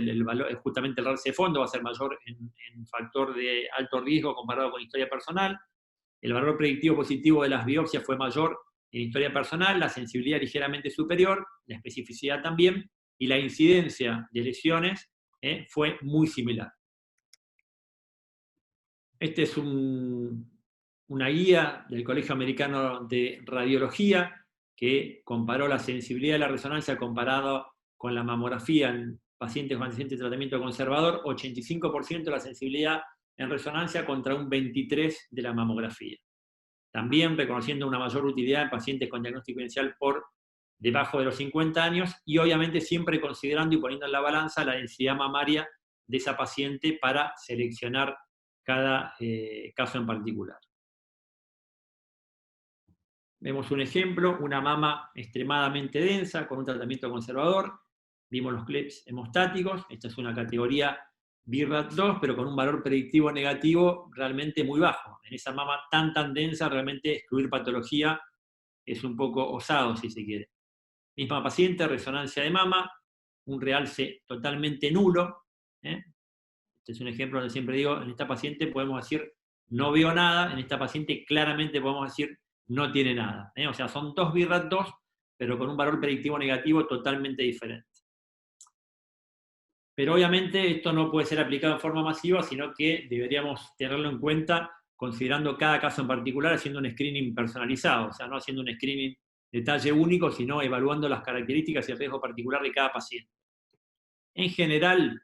justamente el realce de fondo, va a ser mayor en factor de alto riesgo comparado con historia personal. El valor predictivo positivo de las biopsias fue mayor en historia personal, la sensibilidad ligeramente superior, la especificidad también, y la incidencia de lesiones fue muy similar. Este es una guía del Colegio Americano de Radiología que comparó la sensibilidad de la resonancia comparado con la mamografía en pacientes con antecedente de tratamiento conservador, 85% de la sensibilidad en resonancia contra un 23% de la mamografía. También reconociendo una mayor utilidad en pacientes con diagnóstico inicial por debajo de los 50 años, y obviamente siempre considerando y poniendo en la balanza la densidad mamaria de esa paciente para seleccionar cada caso en particular. Vemos un ejemplo, una mama extremadamente densa con un tratamiento conservador. Vimos los CLEPS hemostáticos. Esta es una categoría BIRAT2, pero con un valor predictivo negativo realmente muy bajo. En esa mama tan densa, realmente excluir patología es un poco osado, si se quiere. Misma paciente, resonancia de mama, un realce totalmente nulo. Este es un ejemplo donde siempre digo, en esta paciente podemos decir, no veo nada, en esta paciente claramente podemos decir, no tiene nada. O sea, son dos BIRAT2, pero con un valor predictivo negativo totalmente diferente. Pero obviamente esto no puede ser aplicado en forma masiva, sino que deberíamos tenerlo en cuenta considerando cada caso en particular, haciendo un screening personalizado, o sea, no haciendo un screening de talle único, sino evaluando las características y el riesgo particular de cada paciente. En general,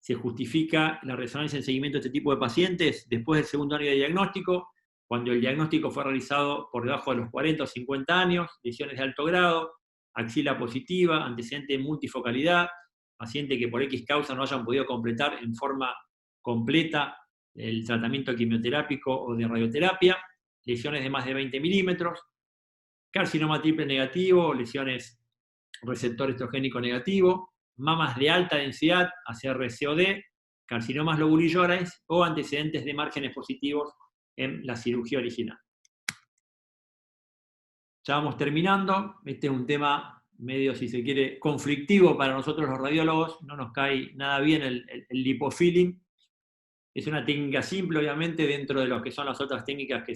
se justifica la resonancia en seguimiento de este tipo de pacientes después del segundo año de diagnóstico, cuando el diagnóstico fue realizado por debajo de los 40 o 50 años, lesiones de alto grado, axila positiva, antecedente de multifocalidad, paciente que por X causa no hayan podido completar en forma completa el tratamiento quimioterápico o de radioterapia, lesiones de más de 20 milímetros, carcinoma triple negativo, lesiones receptor estrogénico negativo, mamas de alta densidad, ACR-COD, carcinomas lobulillores o antecedentes de márgenes positivos en la cirugía original. Ya vamos terminando. Este es un tema medio, si se quiere, conflictivo para nosotros los radiólogos. No nos cae nada bien el lipofilling. Es una técnica simple, obviamente, dentro de lo que son las otras técnicas que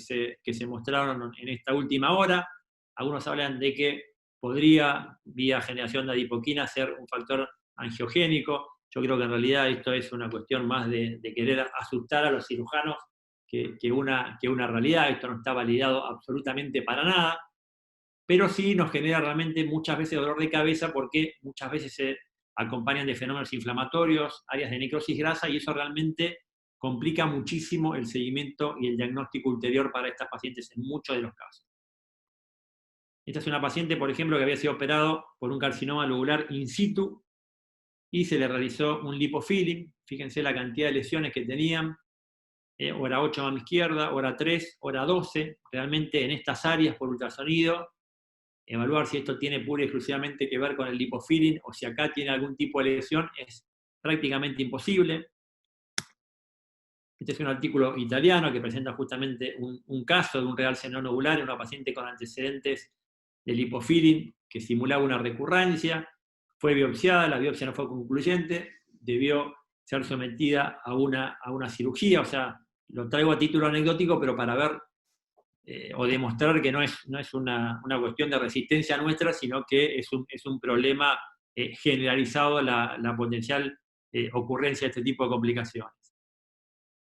se mostraron en esta última hora. Algunos hablan de que podría, vía generación de adipoquina, ser un factor angiogénico. Yo creo que en realidad esto es una cuestión más de querer asustar a los cirujanos que una realidad. Esto no está validado absolutamente para nada, pero sí nos genera realmente muchas veces dolor de cabeza porque muchas veces se acompañan de fenómenos inflamatorios, áreas de necrosis grasa, y eso realmente complica muchísimo el seguimiento y el diagnóstico ulterior para estas pacientes en muchos de los casos. Esta es una paciente, por ejemplo, que había sido operado por un carcinoma lobular in situ y se le realizó un lipofilling. Fíjense la cantidad de lesiones que tenían. Hora 8 mama izquierda, hora 3, hora 12. Realmente en estas áreas por ultrasonido, evaluar si esto tiene pura y exclusivamente que ver con el lipofilling o si acá tiene algún tipo de lesión es prácticamente imposible. Este es un artículo italiano que presenta justamente un caso de un realce no nodular en una paciente con antecedentes de lipofilling que simulaba una recurrencia. Fue biopsiada, la biopsia no fue concluyente, debió ser sometida a una cirugía. O sea, lo traigo a título anecdótico, pero para ver o demostrar que no es una cuestión de resistencia nuestra, sino que es un problema generalizado la potencial ocurrencia de este tipo de complicaciones.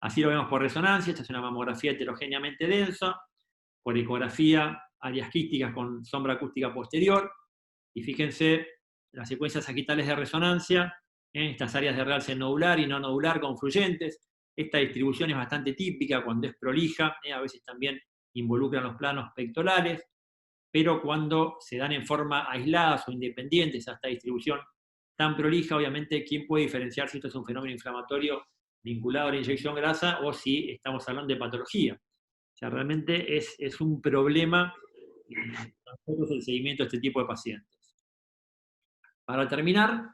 Así lo vemos por resonancia. Esta es una mamografía heterogéneamente densa, por ecografía, áreas quísticas con sombra acústica posterior, y fíjense las secuencias sagitales de resonancia, estas áreas de realce nodular y no nodular confluyentes. Esta distribución es bastante típica cuando es prolija, a veces también involucran los planos pectorales, pero cuando se dan en forma aisladas o independientes a esta distribución tan prolija, obviamente, ¿quién puede diferenciar si esto es un fenómeno inflamatorio vinculado a la inyección grasa o si estamos hablando de patología? O sea, realmente es un problema nosotros el seguimiento de este tipo de pacientes. Para terminar,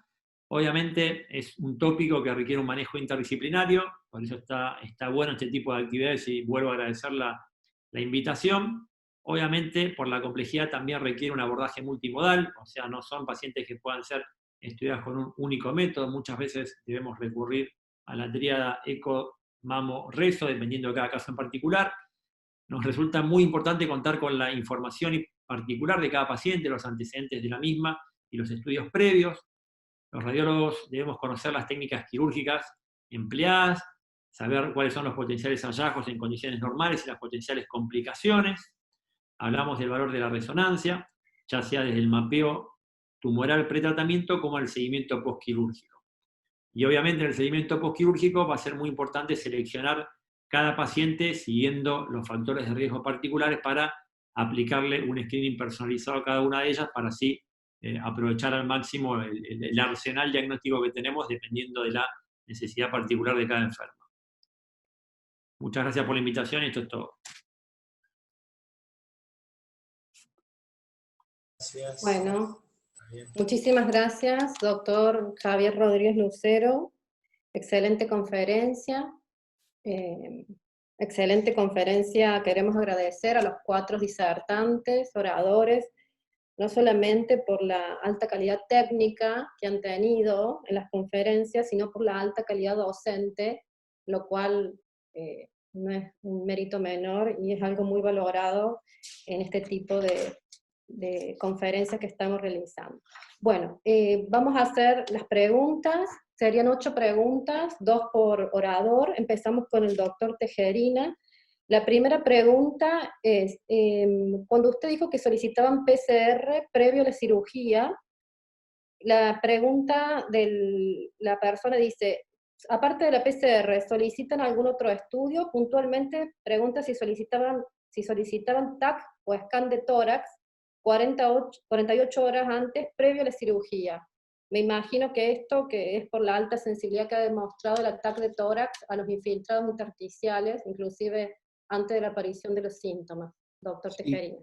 obviamente es un tópico que requiere un manejo interdisciplinario, por eso está bueno este tipo de actividades y vuelvo a agradecer la invitación. Obviamente, por la complejidad también requiere un abordaje multimodal, o sea, no son pacientes que puedan ser estudiados con un único método. Muchas veces debemos recurrir a la tríada eco-mamo-reso, dependiendo de cada caso en particular. Nos resulta muy importante contar con la información particular de cada paciente, los antecedentes de la misma y los estudios previos. Los radiólogos debemos conocer las técnicas quirúrgicas empleadas, saber cuáles son los potenciales hallazgos en condiciones normales y las potenciales complicaciones. Hablamos del valor de la resonancia, ya sea desde el mapeo tumoral pretratamiento como el seguimiento postquirúrgico. Y obviamente en el seguimiento postquirúrgico va a ser muy importante seleccionar cada paciente siguiendo los factores de riesgo particulares para aplicarle un screening personalizado a cada una de ellas para así aprovechar al máximo el arsenal diagnóstico que tenemos dependiendo de la necesidad particular de cada enfermo. Muchas gracias por la invitación y esto es todo. Gracias. Bueno, muchísimas gracias, doctor Javier Rodríguez Lucero. Excelente conferencia. Excelente conferencia. Queremos agradecer a los 4 disertantes, oradores, no solamente por la alta calidad técnica que han tenido en las conferencias, sino por la alta calidad docente, lo cual no es un mérito menor y es algo muy valorado en este tipo de conferencias que estamos realizando. Bueno, vamos a hacer las preguntas. Serían 8 preguntas, 2 por orador. Empezamos con el doctor Tejerina. La primera pregunta es, cuando usted dijo que solicitaban PCR previo a la cirugía, la pregunta de la persona dice, aparte de la PCR, ¿solicitan algún otro estudio? Puntualmente pregunta si solicitaban TAC o scan de tórax 48 horas antes, previo a la cirugía. Me imagino que esto, que es por la alta sensibilidad que ha demostrado el ataque de tórax a los infiltrados intersticiales, inclusive antes de la aparición de los síntomas. Doctor Tejerina.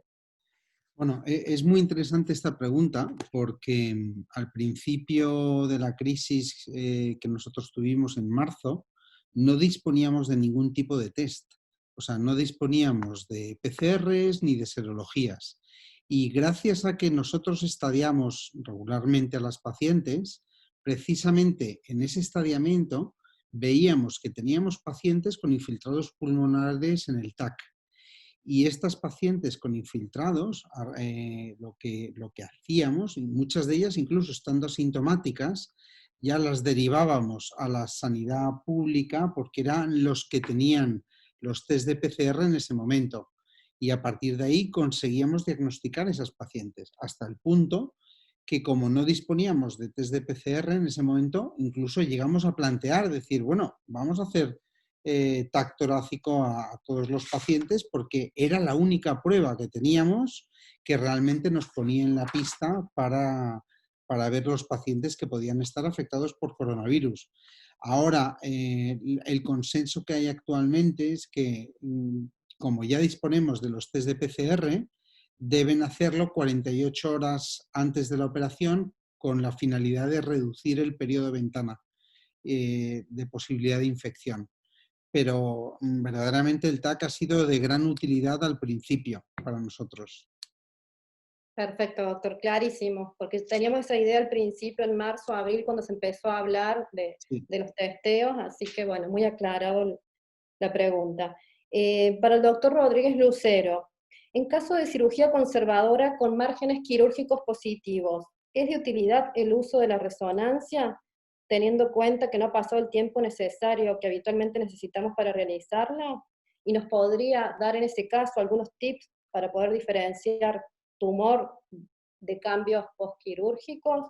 Bueno, es muy interesante esta pregunta porque al principio de la crisis que nosotros tuvimos en marzo, no disponíamos de ningún tipo de test. O sea, no disponíamos de PCRs ni de serologías. Y gracias a que nosotros estadiamos regularmente a las pacientes, precisamente en ese estadiamiento veíamos que teníamos pacientes con infiltrados pulmonares en el TAC. Y estas pacientes con infiltrados, lo que hacíamos, y muchas de ellas incluso estando asintomáticas, ya las derivábamos a la sanidad pública porque eran los que tenían los test de PCR en ese momento. Y a partir de ahí conseguíamos diagnosticar a esas pacientes, hasta el punto que como no disponíamos de test de PCR en ese momento, incluso llegamos a plantear, decir, bueno, vamos a hacer TAC torácico a todos los pacientes porque era la única prueba que teníamos que realmente nos ponía en la pista para ver los pacientes que podían estar afectados por coronavirus. Ahora, el consenso que hay actualmente es que, como ya disponemos de los test de PCR, deben hacerlo 48 horas antes de la operación con la finalidad de reducir el periodo de ventana de posibilidad de infección. Pero verdaderamente el TAC ha sido de gran utilidad al principio para nosotros. Perfecto, doctor, clarísimo, porque teníamos esa idea al principio, en marzo, abril, cuando se empezó a hablar de los testeos, así que bueno, muy aclarado la pregunta. Para el doctor Rodríguez Lucero, en caso de cirugía conservadora con márgenes quirúrgicos positivos, ¿es de utilidad el uso de la resonancia, teniendo en cuenta que no ha pasado el tiempo necesario que habitualmente necesitamos para realizarla? ¿Y nos podría dar en ese caso algunos tips para poder diferenciar tumor de cambios postquirúrgicos?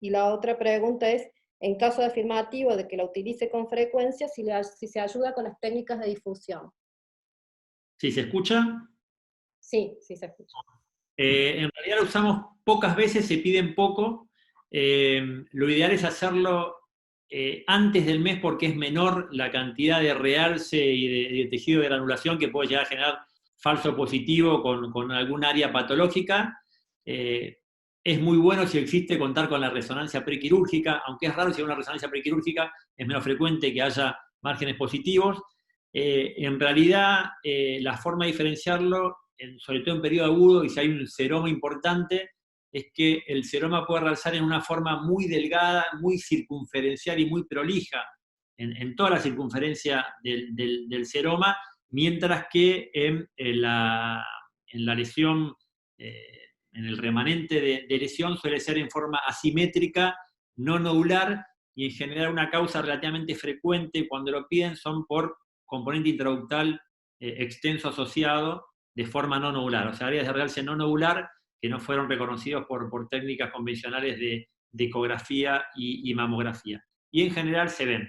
Y la otra pregunta es, en caso de afirmativo de que la utilice con frecuencia, si se ayuda con las técnicas de difusión. ¿Sí se escucha? Sí, sí se escucha. En realidad lo usamos pocas veces, se piden poco. Lo ideal es hacerlo antes del mes porque es menor la cantidad de realce y de tejido de granulación que puede llegar a generar falso positivo con algún área patológica. Es muy bueno si existe contar con la resonancia prequirúrgica, aunque es raro si hay una resonancia prequirúrgica, es menos frecuente que haya márgenes positivos. En realidad, la forma de diferenciarlo, sobre todo en periodo agudo, y si hay un seroma importante, es que el seroma puede realzar en una forma muy delgada, muy circunferencial y muy prolija en toda la circunferencia del seroma, mientras que en la lesión, en el remanente de lesión, suele ser en forma asimétrica, no nodular, y en general una causa relativamente frecuente cuando lo piden son por componente intraductal extenso asociado de forma no nodular, o sea, áreas de realce no nodular que no fueron reconocidos por técnicas convencionales de ecografía y mamografía. Y en general se ven.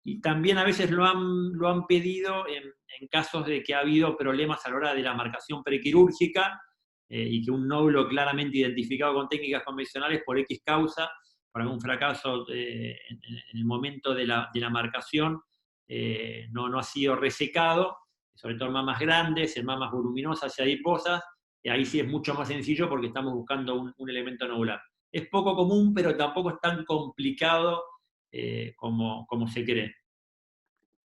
Y también a veces lo han pedido en casos de que ha habido problemas a la hora de la marcación prequirúrgica, y que un nódulo claramente identificado con técnicas convencionales por X causa, por algún fracaso en el momento de la marcación, no ha sido resecado, sobre todo en mamas grandes, en mamas voluminosas y adiposas, y ahí sí es mucho más sencillo porque estamos buscando un elemento nodular. Es poco común, pero tampoco es tan complicado como se cree.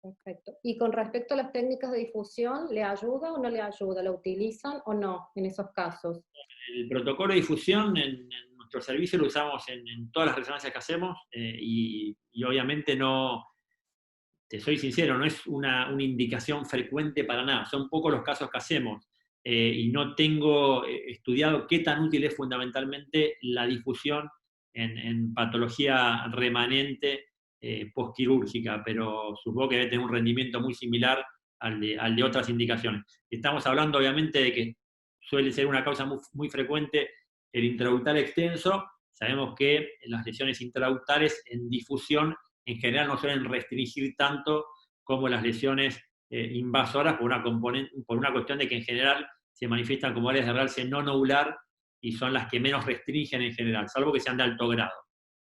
Perfecto. Y con respecto a las técnicas de difusión, ¿le ayuda o no le ayuda? ¿La utilizan o no en esos casos? El protocolo de difusión en nuestro servicio lo usamos en todas las resonancias que hacemos y obviamente no, te soy sincero, no es una indicación frecuente para nada, son pocos los casos que hacemos y no tengo estudiado qué tan útil es fundamentalmente la difusión en patología remanente postquirúrgica, pero supongo que debe tener un rendimiento muy similar al de otras indicaciones. Estamos hablando obviamente de que suele ser una causa muy frecuente el intraductal extenso. Sabemos que las lesiones intraductales en difusión en general no suelen restringir tanto como las lesiones invasoras por una cuestión de que en general se manifiestan como áreas de realce no nodular y son las que menos restringen en general, salvo que sean de alto grado.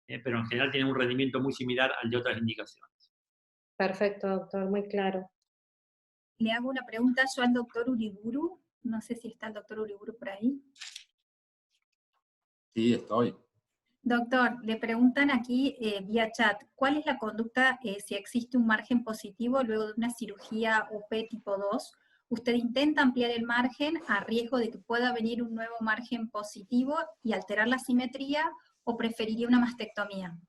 Pero en general tienen un rendimiento muy similar al de otras indicaciones. Perfecto, doctor, muy claro. Le hago una pregunta yo al doctor Uriburu. No sé si está el doctor Uriburu por ahí. Sí, estoy. Doctor, le preguntan aquí vía chat, ¿cuál es la conducta si existe un margen positivo luego de una cirugía OP tipo 2? ¿Usted intenta ampliar el margen a riesgo de que pueda venir un nuevo margen positivo y alterar la simetría o preferiría una mastectomía?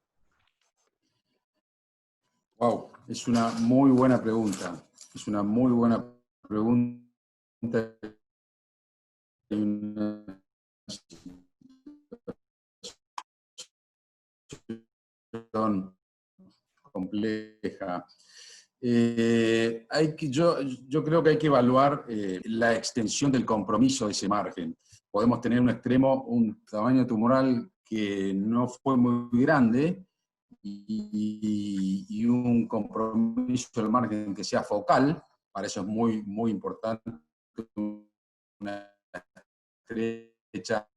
Wow, es una muy buena pregunta. Es una muy buena pregunta. Una situación compleja. Yo creo que hay que evaluar la extensión del compromiso de ese margen. Podemos tener un extremo, un tamaño tumoral que no fue muy grande y un compromiso del margen que sea focal. Para eso es muy, muy importante una estrecha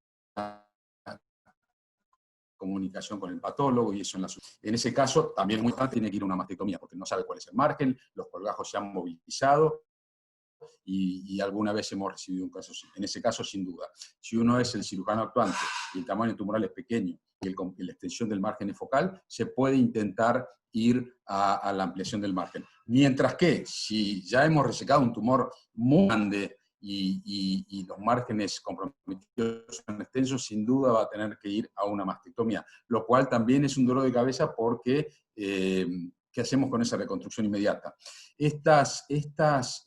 comunicación con el patólogo y eso en ese caso también muy importante, tiene que ir a una mastectomía porque no sabe cuál es el margen, los colgajos se han movilizado y alguna vez hemos recibido un caso así. En ese caso, sin duda. Si uno es el cirujano actuante y el tamaño tumoral es pequeño y la extensión del margen es focal, se puede intentar ir a la ampliación del margen. Mientras que, si ya hemos resecado un tumor muy grande y los márgenes comprometidos son extensos, sin duda va a tener que ir a una mastectomía, lo cual también es un dolor de cabeza porque ¿qué hacemos con esa reconstrucción inmediata? Estas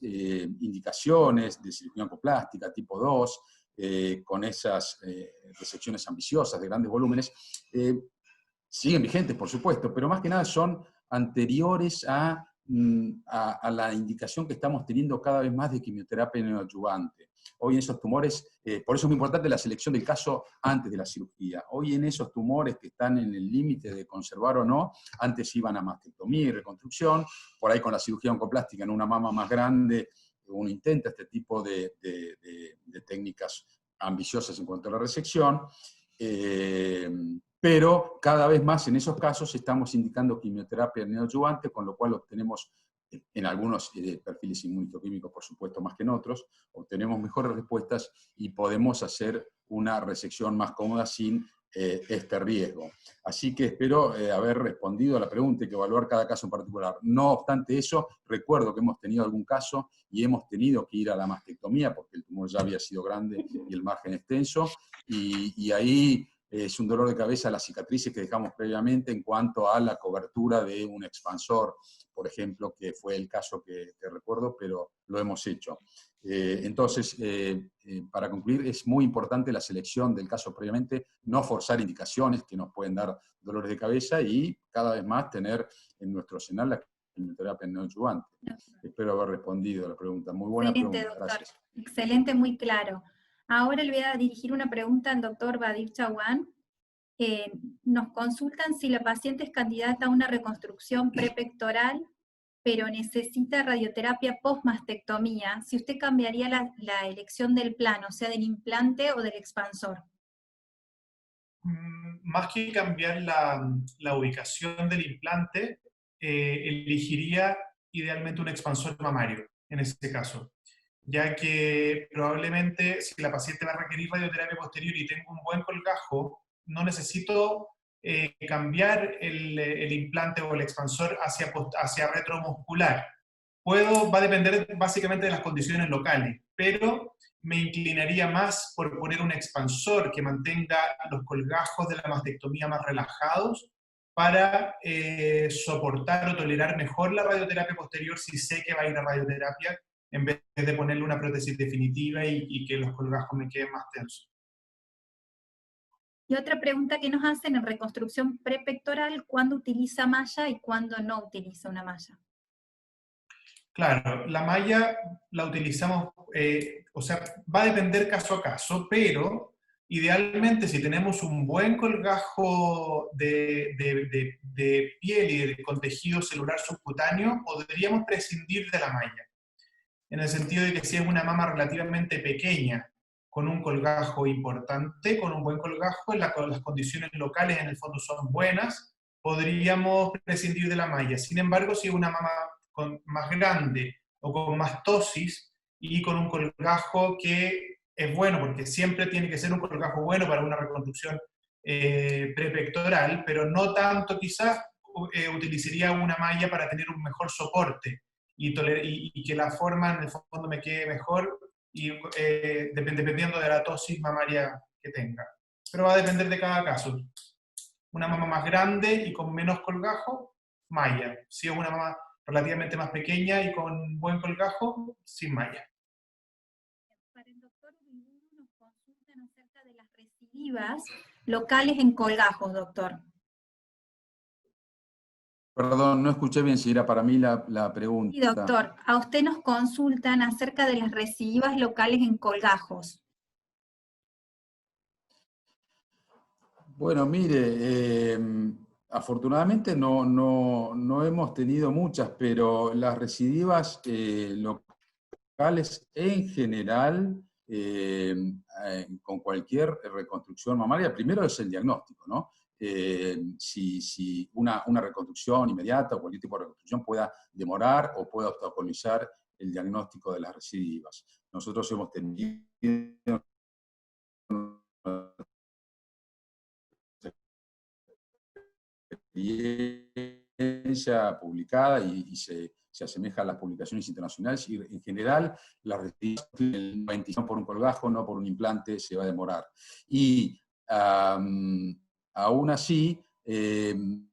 indicaciones de cirugía oncoplástica tipo 2, con esas resecciones ambiciosas de grandes volúmenes, siguen vigentes, por supuesto, pero más que nada son anteriores a la indicación que estamos teniendo cada vez más de quimioterapia neoadyuvante. Hoy en esos tumores, por eso es muy importante la selección del caso antes de la cirugía. Hoy en esos tumores que están en el límite de conservar o no, antes iban a mastectomía y reconstrucción, por ahí con la cirugía oncoplástica en una mama más grande, uno intenta este tipo de técnicas ambiciosas en cuanto a la resección, pero cada vez más en esos casos estamos indicando quimioterapia neoadyuvante, con lo cual obtenemos, en algunos perfiles inmunistoquímicos, por supuesto, más que en otros, obtenemos mejores respuestas y podemos hacer una resección más cómoda sin este riesgo. Así que espero haber respondido a la pregunta y que evaluar cada caso en particular. No obstante eso, recuerdo que hemos tenido algún caso y hemos tenido que ir a la mastectomía porque el tumor ya había sido grande y el margen extenso, y ahí es un dolor de cabeza las cicatrices que dejamos previamente en cuanto a la cobertura de un expansor, por ejemplo, que fue el caso que recuerdo, pero lo hemos hecho. Entonces, para concluir, es muy importante la selección del caso previamente, no forzar indicaciones que nos pueden dar dolores de cabeza y cada vez más tener en nuestro arsenal la quimioterapia neoadyuvante. Espero haber respondido a la pregunta. Muy buena Excelente, pregunta, doctor. gracias. Excelente, muy claro. Ahora le voy a dirigir una pregunta al doctor Badir Chawan. Nos consultan si la paciente es candidata a una reconstrucción prepectoral pero necesita radioterapia post-mastectomía, si usted cambiaría la elección del plano, sea del implante o del expansor. Más que cambiar la ubicación del implante, elegiría idealmente un expansor mamario, en este caso, ya que probablemente si la paciente va a requerir radioterapia posterior y tengo un buen colgajo, no necesito cambiar el implante o el expansor hacia retromuscular. Va a depender básicamente de las condiciones locales, pero me inclinaría más por poner un expansor que mantenga los colgajos de la mastectomía más relajados para soportar o tolerar mejor la radioterapia posterior si sé que va a ir a radioterapia, en vez de ponerle una prótesis definitiva y que los colgajos me queden más tensos. Y otra pregunta que nos hacen en reconstrucción prepectoral, ¿cuándo utiliza malla y cuándo no utiliza una malla? Claro, la malla la utilizamos, o sea, va a depender caso a caso, pero idealmente si tenemos un buen colgajo de piel y con tejido celular subcutáneo, podríamos prescindir de la malla. En el sentido de que si es una mama relativamente pequeña, con un colgajo importante, con un buen colgajo, las condiciones locales en el fondo son buenas, podríamos prescindir de la malla. Sin embargo, si es una mama más grande o con más tosis y con un colgajo que es bueno, porque siempre tiene que ser un colgajo bueno para una reconstrucción prepectoral, pero no tanto quizás utilizaría una malla para tener un mejor soporte y que la forma en el fondo me quede mejor y dependiendo de la tosis mamaria que tenga. Pero va a depender de cada caso. Una mama más grande y con menos colgajo, malla. Si es una mama relativamente más pequeña y con buen colgajo, sin malla. Para el doctor Uiburu nos consultan acerca de las recidivas locales en colgajos, doctor. Perdón, no escuché bien si era para mí la pregunta. Sí, doctor, a usted nos consultan acerca de las recidivas locales en colgajos. Bueno, mire, afortunadamente no hemos tenido muchas, pero las recidivas locales en general, con cualquier reconstrucción mamaria, primero es el diagnóstico, ¿no? Si una reconstrucción inmediata o cualquier tipo de reconstrucción pueda demorar o pueda obstaculizar el diagnóstico de las recidivas. Nosotros hemos tenido experiencia publicada y se asemeja a las publicaciones internacionales, y en general la restricción del 95 por un colgajo, no por un implante, se va a demorar. Y aún así, en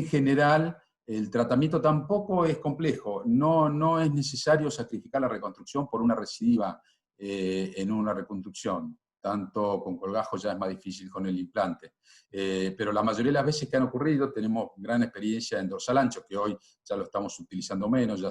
general, el tratamiento tampoco es complejo. No es necesario sacrificar la reconstrucción por una recidiva en una reconstrucción. Tanto con colgajo ya es más difícil con el implante. Pero la mayoría de las veces que han ocurrido, tenemos gran experiencia en dorsal ancho, que hoy ya lo estamos utilizando menos, ya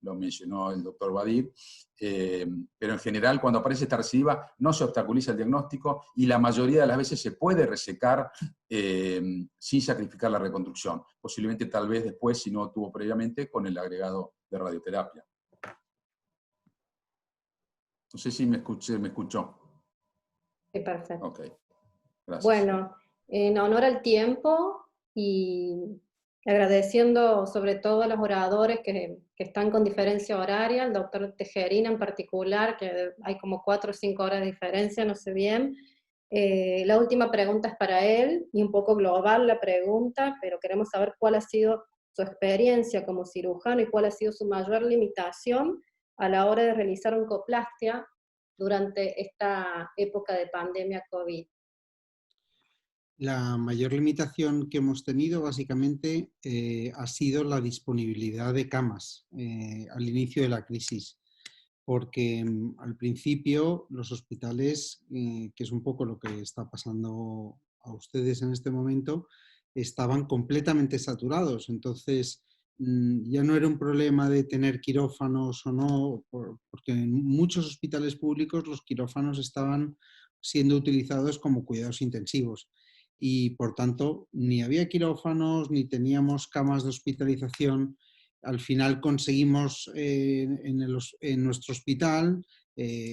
lo mencionó el doctor Badir, pero en general cuando aparece esta recidiva no se obstaculiza el diagnóstico y la mayoría de las veces se puede resecar sin sacrificar la reconstrucción, posiblemente tal vez después, si no tuvo previamente, con el agregado de radioterapia. No sé si me escuchó. Sí, perfecto. Ok, gracias. Bueno, en honor al tiempo y agradeciendo sobre todo a los oradores que están con diferencia horaria, al doctor Tejerina en particular, que hay como 4 o 5 horas de diferencia, no sé bien. La última pregunta es para él, y un poco global la pregunta, pero queremos saber cuál ha sido su experiencia como cirujano y cuál ha sido su mayor limitación a la hora de realizar oncoplastia durante esta época de pandemia COVID. La mayor limitación que hemos tenido básicamente ha sido la disponibilidad de camas al inicio de la crisis, porque al principio los hospitales, que es un poco lo que está pasando a ustedes en este momento, estaban completamente saturados. Entonces ya no era un problema de tener quirófanos o no, porque en muchos hospitales públicos los quirófanos estaban siendo utilizados como cuidados intensivos. y por tanto ni había quirófanos ni teníamos camas de hospitalización. Al final conseguimos en nuestro hospital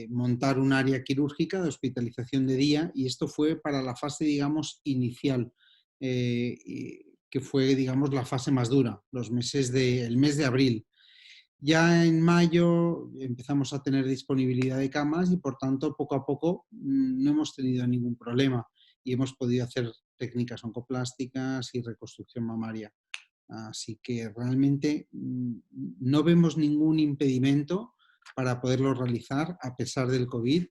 montar un área quirúrgica de hospitalización de día, y esto fue para la fase, digamos, inicial, que fue, digamos, la fase más dura, el mes de abril. Ya en mayo empezamos a tener disponibilidad de camas y por tanto poco a poco no hemos tenido ningún problema y hemos podido hacer técnicas oncoplásticas y reconstrucción mamaria. Así que realmente no vemos ningún impedimento para poderlo realizar a pesar del COVID,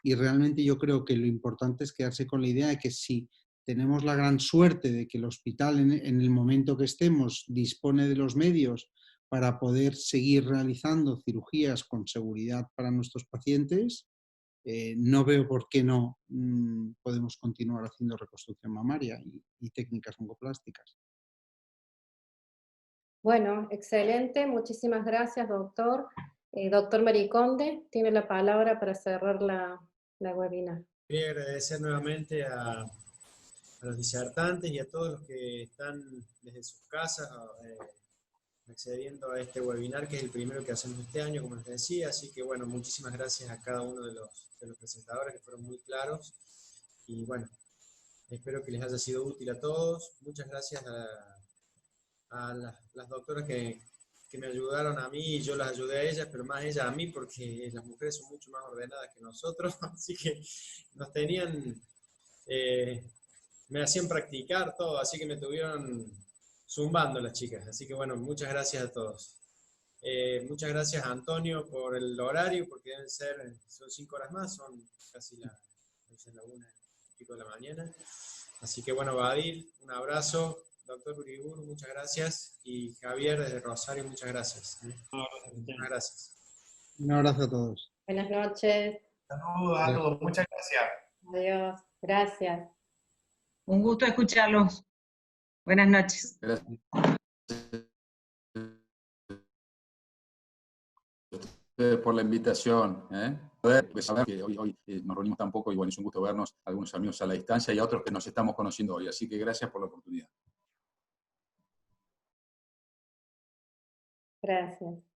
y realmente yo creo que lo importante es quedarse con la idea de que si tenemos la gran suerte de que el hospital en el momento que estemos dispone de los medios para poder seguir realizando cirugías con seguridad para nuestros pacientes, no veo por qué no podemos continuar haciendo reconstrucción mamaria y técnicas oncoplásticas. Bueno, excelente. Muchísimas gracias, doctor. Doctor Mariconde, tiene la palabra para cerrar la webinar. Quería agradecer nuevamente a los disertantes y a todos los que están desde sus casas accediendo a este webinar, que es el primero que hacemos este año, como les decía. Así que bueno, muchísimas gracias a cada uno de los presentadores, que fueron muy claros. Y bueno, espero que les haya sido útil a todos. Muchas gracias a las doctoras que me ayudaron a mí, y yo las ayudé a ellas, pero más ellas a mí, porque las mujeres son mucho más ordenadas que nosotros, así que nos tenían, me hacían practicar todo, así que me tuvieron zumbando las chicas. Así que bueno, muchas gracias a todos. Muchas gracias a Antonio por el horario, porque son 5 horas más, son casi la 1:00 de la mañana. Así que bueno, Badir, un abrazo. Doctor Uriburu, muchas gracias. Y Javier desde Rosario, muchas gracias. Muchas gracias. Un abrazo a todos. Buenas noches. Saludos a todos. Muchas gracias. Adiós. Gracias. Un gusto escucharlos. Buenas noches. Gracias por la invitación. Pues saber que hoy nos reunimos tan poco y bueno, es un gusto vernos, algunos amigos a la distancia y a otros que nos estamos conociendo hoy. Así que gracias por la oportunidad. Gracias.